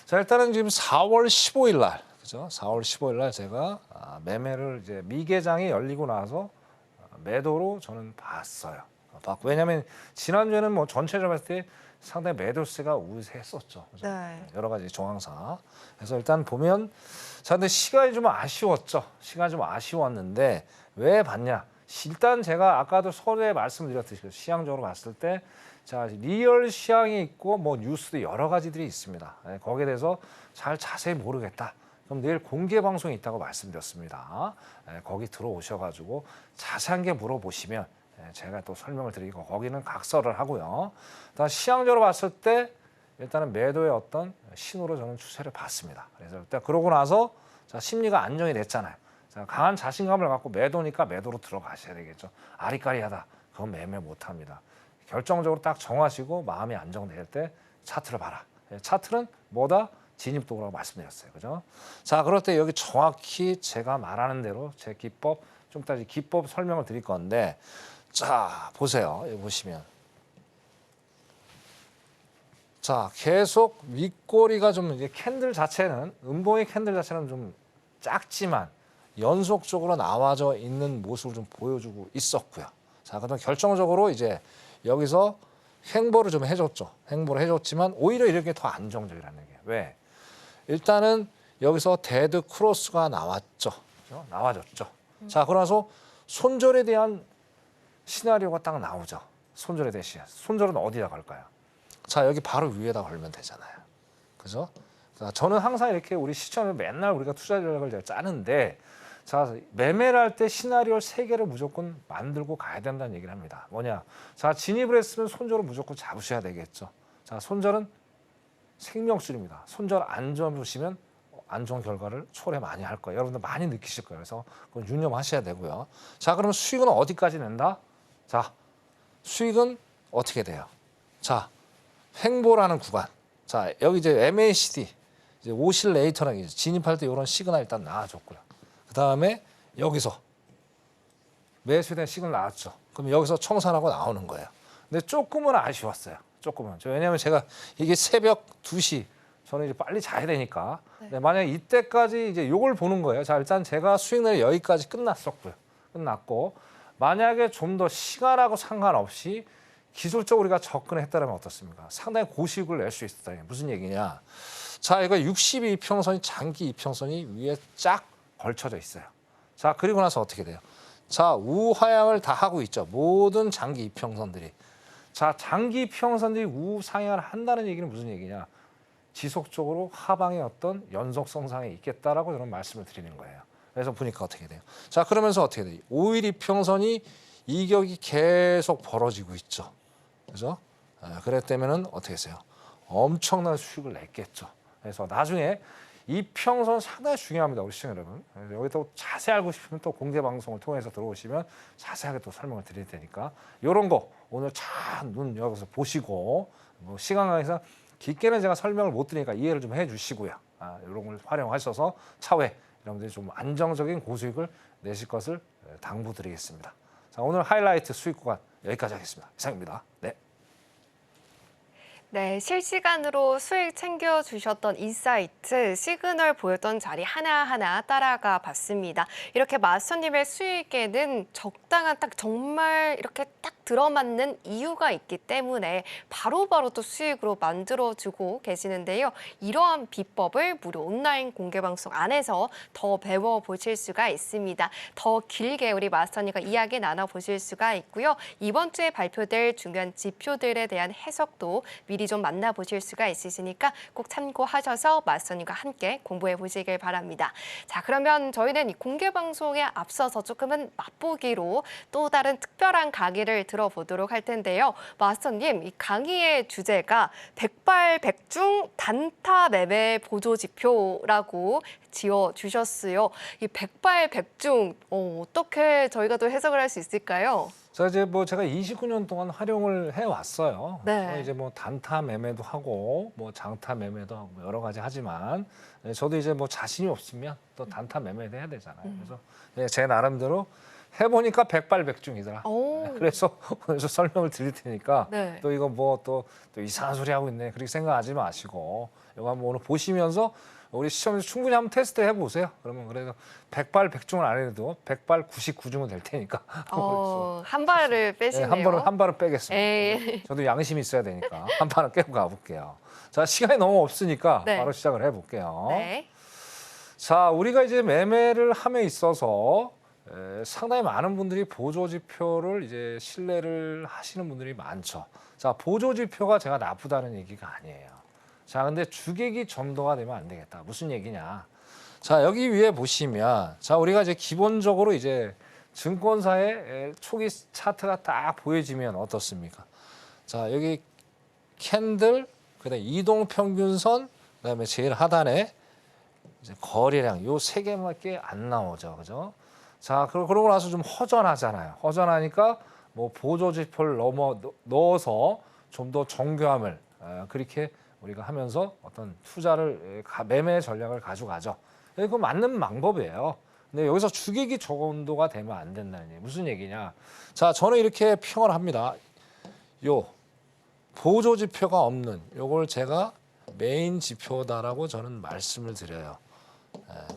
자, 일단은 지금 4월 15일 날, 그죠? 4월 15일 날 제가 매매를 이제 미개장이 열리고 나서 매도로 저는 봤어요. 왜냐하면 지난주에는 뭐 전체적으로 봤을 때 상당히 매도세가 우세했었죠. 그죠? 네. 여러 가지 정황상. 그래서 일단 보면 자, 근데 시간이 좀 아쉬웠죠. 시간이 좀 아쉬웠는데 왜 봤냐? 일단 제가 아까도 서두에 말씀드렸듯이 시향적으로 봤을 때 자, 리얼 시향이 있고 뭐 뉴스도 여러 가지들이 있습니다. 거기에 대해서 잘 자세히 모르겠다. 그럼 내일 공개 방송이 있다고 말씀드렸습니다. 거기 들어오셔가지고 자세한 게 물어보시면 제가 또 설명을 드리고 거기는 각설을 하고요. 일단 시향적으로 봤을 때 일단은 매도의 어떤 신호로 저는 추세를 봤습니다. 그래서 일단 그러고 나서 자, 심리가 안정이 됐잖아요. 자, 강한 자신감을 갖고 매도니까 매도로 들어가셔야 되겠죠. 아리까리하다. 그건 매매 못합니다. 결정적으로 딱 정하시고 마음이 안정될 때 차트를 봐라. 차트는 뭐다? 진입도라고 말씀드렸어요. 그죠? 자, 그럴 때 여기 정확히 제가 말하는 대로 제 기법, 좀 이따 기법 설명을 드릴 건데 자, 보세요. 여기 보시면 자, 계속 윗꼬리가 좀 이제 캔들 자체는 음봉의 캔들 자체는 좀 작지만 연속적으로 나와져 있는 모습을 좀 보여주고 있었고요. 자, 그다음 결정적으로 이제 여기서 횡보를 좀 해줬죠. 횡보를 해줬지만 오히려 이렇게 더 안정적이라는 얘기예요. 왜? 일단은 여기서 데드 크로스가 나왔죠. 그렇죠? 나와줬죠. 자, 그러면서 손절에 대한 시나리오가 딱 나오죠. 손절에 대한 시나리오. 손절은 어디다 걸까요? 자, 여기 바로 위에다 걸면 되잖아요. 그죠? 자, 저는 항상 이렇게 우리 시청에 맨날 우리가 투자 전략을 짜는데 자, 매매를 할 때 시나리오 3개를 무조건 만들고 가야 된다는 얘기를 합니다. 뭐냐? 자, 진입을 했으면 손절을 무조건 잡으셔야 되겠죠. 자, 손절은 생명줄입니다. 손절 안 잡으시면 안 좋은 결과를 초래 많이 할 거예요. 여러분들 많이 느끼실 거예요. 그래서 그건 유념하셔야 되고요. 자, 그러면 수익은 어디까지 낸다? 자, 수익은 어떻게 돼요? 자, 횡보라는 구간. 자, 여기 이제 MACD, 이제 오실레이터라는 게 진입할 때 이런 시그널 일단 나와줬고요. 그 다음에 여기서 매수에 대한 시그널 나왔죠. 그럼 여기서 청산하고 나오는 거예요. 근데 조금은 아쉬웠어요. 조금은. 왜냐하면 제가 이게 새벽 2시, 저는 이제 빨리 자야 되니까. 네, 만약에 이때까지 이제 요걸 보는 거예요. 자, 일단 제가 수익률이 여기까지 끝났었고요. 끝났고, 만약에 좀 더 시간하고 상관없이 기술적으로 우리가 접근했다면 어떻습니까? 상당히 고수익을 낼 수 있었다. 무슨 얘기냐? 자, 이거 62평선이 장기 이평선이 위에 쫙 걸쳐져 있어요. 자, 그리고 나서 어떻게 돼요? 자, 우하향을 다 하고 있죠. 모든 장기 이평선들이. 자, 장기 이평선들이 우상향을 한다는 얘기는 무슨 얘기냐? 지속적으로 하방의 어떤 연속 성장이 있겠다라고 저는 말씀을 드리는 거예요. 그래서 보니까 어떻게 돼요? 자, 그러면서 어떻게 돼요? 5일 이평선이 이격이 계속 벌어지고 있죠. 그죠? 그랬다면은 어떻게 했어요? 엄청난 수익을 냈겠죠. 그래서 나중에 이평선 상당히 중요합니다, 우리 시청자 여러분. 여기 또 자세히 알고 싶으면 또 공개 방송을 통해서 들어오시면 자세하게 또 설명을 드릴 테니까 이런 거 오늘 참 눈 여기서 보시고 뭐 시간 관계상 깊게는 제가 설명을 못 드리니까 이해를 좀 해주시고요. 이런 걸 활용하셔서 차후에 여러분들이 좀 안정적인 고수익을 내실 것을 당부드리겠습니다. 자, 오늘 하이라이트 수익 구간 여기까지 하겠습니다. 이상입니다. 네. 네, 실시간으로 수익 챙겨주셨던 인사이트, 시그널 보였던 자리 하나하나 따라가 봤습니다. 이렇게 마스터님의 수익에는 적당한 딱 정말 이렇게 딱 들어맞는 이유가 있기 때문에 바로바로 또 수익으로 만들어주고 계시는데요. 이러한 비법을 무료 온라인 공개방송 안에서 더 배워보실 수가 있습니다. 더 길게 우리 마스터님과 이야기 나눠보실 수가 있고요. 이번 주에 발표될 중요한 지표들에 대한 해석도 미리 좀 만나보실 수가 있으시니까 꼭 참고하셔서 마스터님과 함께 공부해 보시길 바랍니다. 자, 그러면 저희는 이 공개 방송에 앞서서 조금은 맛보기로 또 다른 특별한 강의를 들어보도록 할 텐데요. 마스터님, 이 강의의 주제가 백발백중 단타 매매 보조 지표라고 지어주셨어요. 이 백발백중 어떻게 저희가 또 해석을 할 수 있을까요? 자, 이제 뭐 제가 29년 동안 활용을 해왔어요. 네. 이제 뭐 단타 매매도 하고 뭐 장타 매매도 하고 여러 가지 하지만 저도 이제 뭐 자신이 없으면 또 단타 매매도 해야 되잖아요. 그래서 제 나름대로 해보니까 백발백중이더라. 오. 그래서 오늘 설명을 드릴 테니까 네. 또 이거 뭐 또 이상한 소리 하고 있네 그렇게 생각하지 마시고 이거 한번 오늘 보시면서 우리 시청자 충분히 한번 테스트 해보세요. 그러면 그래도 백발백중은 안 해도 백발 99중은 될 테니까. 한 발을 빼시네요. 한 발은 빼겠습니다. 에이. 저도 양심이 있어야 되니까 한 발은 깨고 가볼게요. 자, 시간이 너무 없으니까 네. 바로 시작을 해볼게요. 네. 자, 우리가 이제 매매를 함에 있어서 상당히 많은 분들이 보조 지표를 이제 신뢰를 하시는 분들이 많죠. 자, 보조 지표가 제가 나쁘다는 얘기가 아니에요. 자, 근데 주객이 점도가 되면 안 되겠다. 무슨 얘기냐? 자, 여기 위에 보시면 자, 우리가 이제 기본적으로 이제 증권사의 초기 차트가 딱 보여지면 어떻습니까? 자, 여기 캔들, 그다음에 이동 평균선, 그다음에 제일 하단에 이제 거래량 요 세 개밖에 안 나오죠, 그죠? 자, 그러고 나서 좀 허전하잖아요. 허전하니까 뭐 보조 지표를 넣어서 좀 더 정교함을 그렇게 우리가 하면서 어떤 투자를 매매 전략을 가져가죠. 이거 맞는 방법이에요. 근데 여기서 주객이 정도가 되면 안 된다는 얘기. 무슨 얘기냐? 자, 저는 이렇게 평을 합니다. 요 보조 지표가 없는 요걸 제가 메인 지표다라고 저는 말씀을 드려요.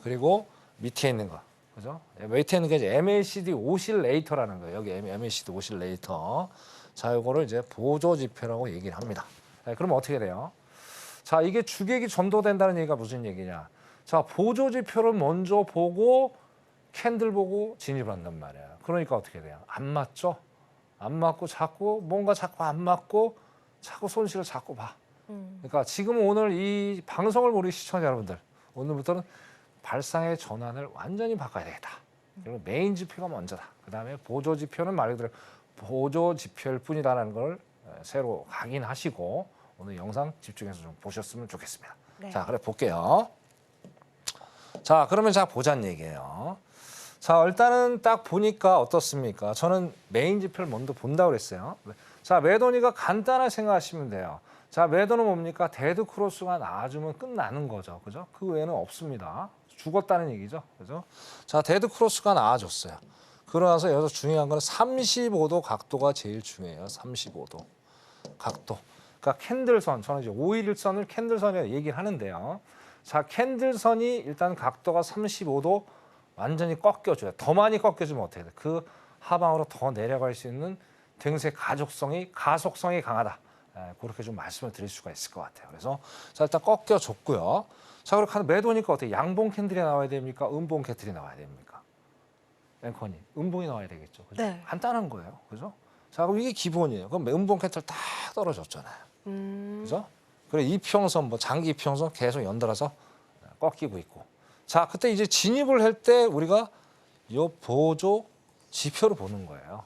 그리고 밑에 있는 거, 그죠? 밑에 있는 게 이제 MACD 오실레이터라는 거예요. 여기 MACD 오실레이터. 자, 요거를 이제 보조 지표라고 얘기를 합니다. 그러면 어떻게 돼요? 자, 이게 주객이 전도된다는 얘기가 무슨 얘기냐? 자, 보조 지표를 먼저 보고 캔들 보고 진입을 한단 말이에요. 그러니까 어떻게 돼요? 안 맞죠? 안 맞고 자꾸 안 맞고 자꾸 손실을 자꾸 봐. 그러니까 지금 오늘 이 방송을 보는 시청자 여러분들, 오늘부터는 발상의 전환을 완전히 바꿔야 되겠다. 그리고 메인 지표가 먼저다. 그다음에 보조 지표는 말 그대로 보조 지표일 뿐이다라는 걸 새로 각인하시고 오늘 영상 집중해서 좀 보셨으면 좋겠습니다. 네. 자, 그래 볼게요. 자, 그러면 자 보자는 얘기예요. 자, 일단은 딱 보니까 어떻습니까? 저는 메인 지표를 먼저 본다고 그랬어요. 자, 매도니까 간단하게 생각하시면 돼요. 자, 매도는 뭡니까? 데드 크로스가 나와주면 끝나는 거죠. 그죠? 그 외에는 없습니다. 죽었다는 얘기죠. 그죠? 자, 데드 크로스가 나와줬어요. 그러나서 여기서 중요한 거는 35도 각도가 제일 중요해요. 35도 각도. 그러니까 캔들선, 저는 이제 511선을 캔들선이라고 얘기를 하는데요. 자, 캔들선이 일단 각도가 35도 완전히 꺾여줘요. 더 많이 꺾여주면 어떻게 돼? 그 하방으로 더 내려갈 수 있는 등세 가속성이 강하다. 그렇게 좀 말씀을 드릴 수가 있을 것 같아요. 그래서 자, 일단 꺾여줬고요. 자, 그렇게 매도니까 어떻게 양봉 캔들이 나와야 됩니까? 음봉 캔들이 나와야 됩니까? 앵커님, 음봉이 나와야 되겠죠. 그죠? 네. 간단한 거예요. 그죠? 자, 그럼 이게 기본이에요. 그럼 음봉 캔들 딱 떨어졌잖아요. 그죠? 그래, 이평선, 뭐 장기 이평선 계속 연달아서 꺾이고 있고. 자, 그때 이제 진입을 할 때 우리가 이 보조 지표를 보는 거예요.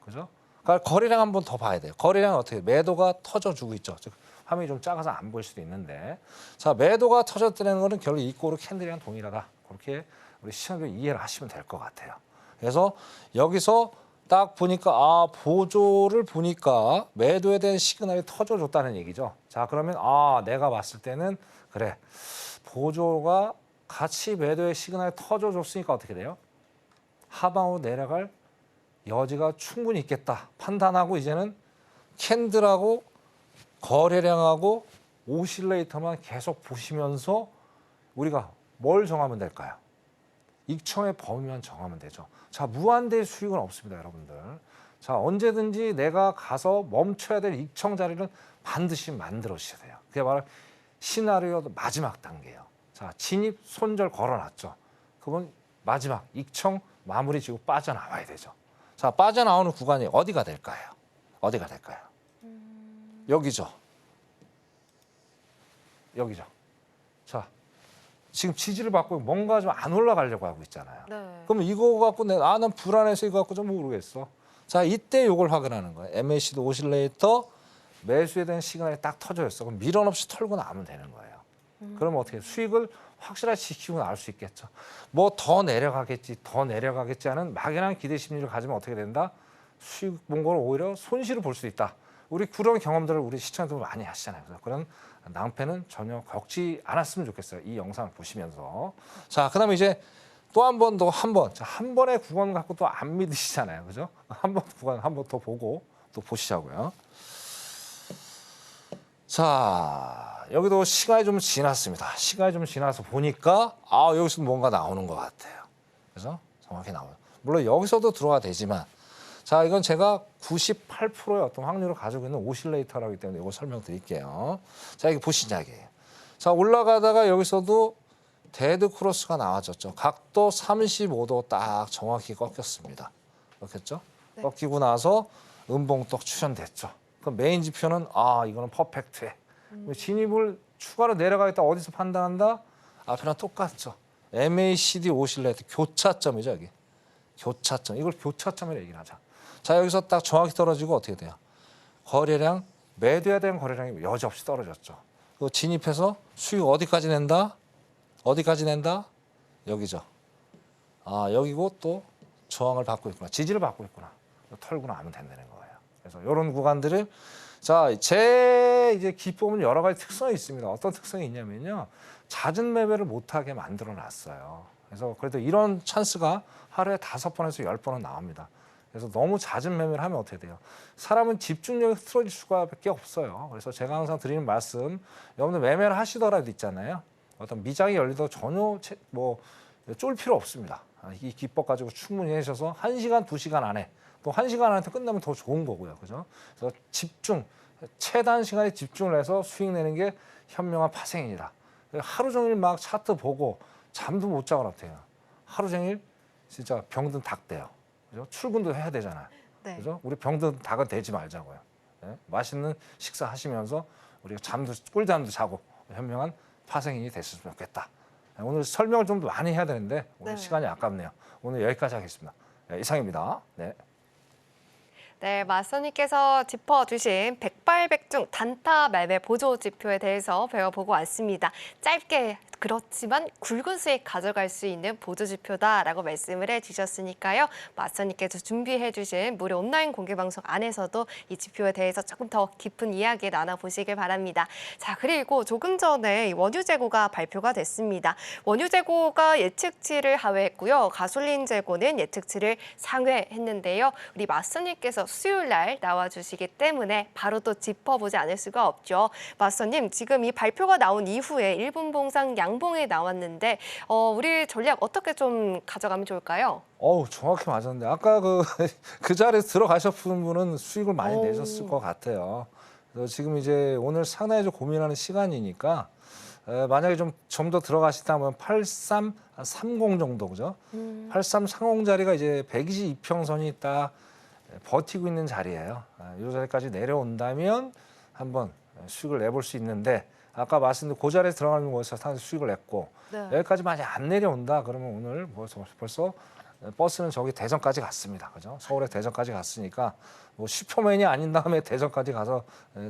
그죠? 그러니까 거래량 한번 더 봐야 돼요. 거래량은 어떻게 매도가 터져주고 있죠. 즉 화면이 좀 작아서 안 보일 수도 있는데, 자, 매도가 터졌다는 거는 결국 이 꼴은 캔들이랑 동일하다. 그렇게 우리 시청자 이해를 하시면 될 것 같아요. 그래서 여기서 딱 보니까 보조를 보니까 매도에 대한 시그널이 터져줬다는 얘기죠. 자, 그러면 내가 봤을 때는 그래, 보조가 같이 매도의 시그널이 터져줬으니까 어떻게 돼요? 하방으로 내려갈 여지가 충분히 있겠다 판단하고 이제는 캔들하고 거래량하고 오실레이터만 계속 보시면서 우리가 뭘 정하면 될까요? 익청의 범위만 정하면 되죠. 자, 무한대의 수익은 없습니다, 여러분들. 자, 언제든지 내가 가서 멈춰야 될 익청 자리는 반드시 만들어 주셔야 돼요. 그게 바로 시나리오 마지막 단계예요. 자, 진입 손절 걸어놨죠. 그건 마지막 익청 마무리 지고 빠져나와야 되죠. 자, 빠져나오는 구간이 어디가 될까요? 어디가 될까요? 여기죠. 여기죠. 자, 지금 지지를 받고 뭔가 좀 안 올라가려고 하고 있잖아요. 네. 그러면 이거 갖고 난 불안해서 이거 갖고 좀 모르겠어. 자, 이때 이걸 확인하는 거예요. MACD 오실레이터 매수에 대한 시그널이 딱 터져있어. 그럼 미련 없이 털고 나오면 되는 거예요. 그러면 어떻게 수익을 확실하게 지키고 나올 수 있겠죠. 뭐 더 내려가겠지, 더 내려가겠지 하는 막연한 기대 심리를 가지면 어떻게 된다? 수익 본 걸 오히려 손실을 볼 수 있다. 우리 그런 경험들을 우리 시청자들 많이 하시잖아요. 그래서 그런 낭패는 전혀 겪지 않았으면 좋겠어요. 이 영상을 보시면서. 자, 그다음에 이제 또 한 번 더 한 번의 구간 갖고 또 안 믿으시잖아요. 그죠? 한 번 구간 한 번 더 보고 또 보시자고요. 자, 여기도 시간이 좀 지났습니다. 시간이 좀 지나서 보니까 여기서 뭔가 나오는 것 같아요. 그래서 정확히 나와요. 물론 여기서도 들어가 되지만 자, 이건 제가 98%의 어떤 확률을 가지고 있는 오실레이터라기 때문에 이걸 설명드릴게요. 자, 이게 보시냐 이게요. 자, 올라가다가 여기서도 데드 크로스가 나와졌죠. 각도 35도 딱 정확히 꺾였습니다. 꺾였죠? 네. 꺾이고 나서 음봉떡 출현됐죠. 그럼 메인 지표는 이거는 퍼펙트해. 진입을 추가로 내려가겠다 어디서 판단한다? 앞이랑 똑같죠. MACD 오실레이터 교차점이죠, 여기. 교차점. 이걸 교차점이라고 얘기를 하자. 자, 여기서 딱 정확히 떨어지고 어떻게 돼요? 거래량, 매도해야 되는 거래량이 여지없이 떨어졌죠. 그 진입해서 수익 어디까지 낸다? 어디까지 낸다? 여기죠. 여기고 또 저항을 받고 있구나. 지지를 받고 있구나. 털고 나면 된다는 거예요. 그래서 이런 구간들을 제 이제 기법은 여러 가지 특성이 있습니다. 어떤 특성이 있냐면요. 잦은 매매를 못하게 만들어 놨어요. 그래서 그래도 이런 찬스가 하루에 5번에서 10번은 나옵니다. 그래서 너무 잦은 매매를 하면 어떻게 돼요? 사람은 집중력이 흐트러질 수밖에 없어요. 그래서 제가 항상 드리는 말씀, 여러분들 매매를 하시더라도 있잖아요. 어떤 미장이 열리도 전혀 쫄 필요 없습니다. 이 기법 가지고 충분히 하셔서 1시간, 2시간 안에 또 1시간 안에 끝나면 더 좋은 거고요. 그죠? 그래서 최단 시간에 집중을 해서 수익 내는 게 현명한 파생입니다. 하루 종일 막 차트 보고 잠도 못 자고 그렇대요. 하루 종일 진짜 병든 닭 돼요. 그죠? 출근도 해야 되잖아요. 네. 그죠? 우리 병든 닭은 되지 말자고요. 네? 맛있는 식사 하시면서 우리가 꿀잠도 자고 현명한 파생인이 됐으면 좋겠다. 네, 오늘 설명을 좀 더 많이 해야 되는데 오늘 네. 시간이 아깝네요. 오늘 여기까지 하겠습니다. 네, 이상입니다. 네. 네, 마스터님께서 짚어주신 백발백중 단타 매매 보조 지표에 대해서 배워보고 왔습니다. 짧게 그렇지만 굵은 수익 가져갈 수 있는 보조 지표다라고 말씀을 해주셨으니까요. 마스터님께서 준비해주신 무료 온라인 공개 방송 안에서도 이 지표에 대해서 조금 더 깊은 이야기 나눠보시길 바랍니다. 자, 그리고 조금 전에 원유 재고가 발표가 됐습니다. 원유 재고가 예측치를 하회했고요. 가솔린 재고는 예측치를 상회했는데요. 우리 마스터님께서 수요일 날 나와주시기 때문에 바로 또 짚어보지 않을 수가 없죠. 마스터님, 지금 이 발표가 나온 이후에 1분 봉상 양봉에 나왔는데 우리 전략 어떻게 좀 가져가면 좋을까요? 정확히 맞았는데 아까 그 자리에서 들어가셨던 분은 수익을 많이 내셨을 것 같아요. 그래서 지금 이제 오늘 상당히 좀 고민하는 시간이니까 만약에 좀 더 들어가시다면 8330 정도 그죠? 8330 자리가 이제 122평선이 딱 버티고 있는 자리예요. 이 자리까지 내려온다면 한번 수익을 내볼 수 있는데 아까 말씀드린 그 자리에 들어가는 곳에서 상당히 수익을 냈고 네. 여기까지 만약 안 내려온다 그러면 오늘 벌써 버스는 저기 대전까지 갔습니다. 그죠? 서울에 대전까지 갔으니까 뭐 슈퍼맨이 아닌 다음에 대전까지 가서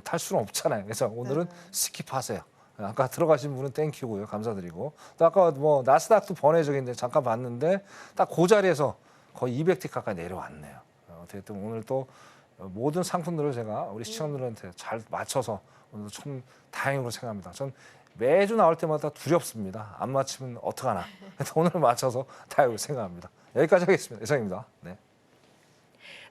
탈 수는 없잖아요. 그래서 오늘은 스킵하세요. 아까 들어가신 분은 땡큐고요. 감사드리고. 또 아까 뭐 나스닥도 번외적인데 잠깐 봤는데 딱 그 자리에서 거의 200티 가까이 내려왔네요. 어쨌든 오늘 또 모든 상품들을 제가 우리 시청자들한테 잘 맞춰서 오늘 참 다행으로 생각합니다. 전 매주 나올 때마다 두렵습니다. 안 맞추면 어떡하나. 오늘 맞춰서 다행으로 생각합니다. 여기까지 하겠습니다. 이상입니다. 네.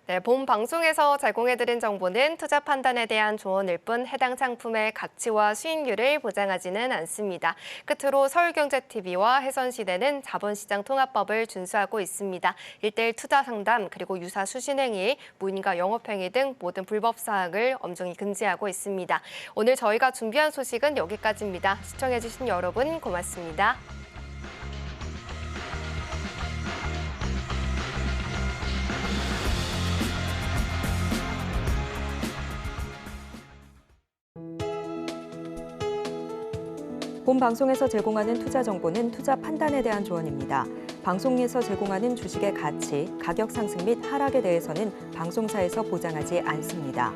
네, 본 방송에서 제공해드린 정보는 투자 판단에 대한 조언일 뿐 해당 상품의 가치와 수익률을 보장하지는 않습니다. 끝으로 서울경제TV와 해선시대는 자본시장 통합법을 준수하고 있습니다. 1:1 투자 상담 그리고 유사 수신행위, 무인가 영업행위 등 모든 불법 사항을 엄중히 금지하고 있습니다. 오늘 저희가 준비한 소식은 여기까지입니다. 시청해주신 여러분 고맙습니다. 본 방송에서 제공하는 투자 정보는 투자 판단에 대한 조언입니다. 방송에서 제공하는 주식의 가치, 가격 상승 및 하락에 대해서는 방송사에서 보장하지 않습니다.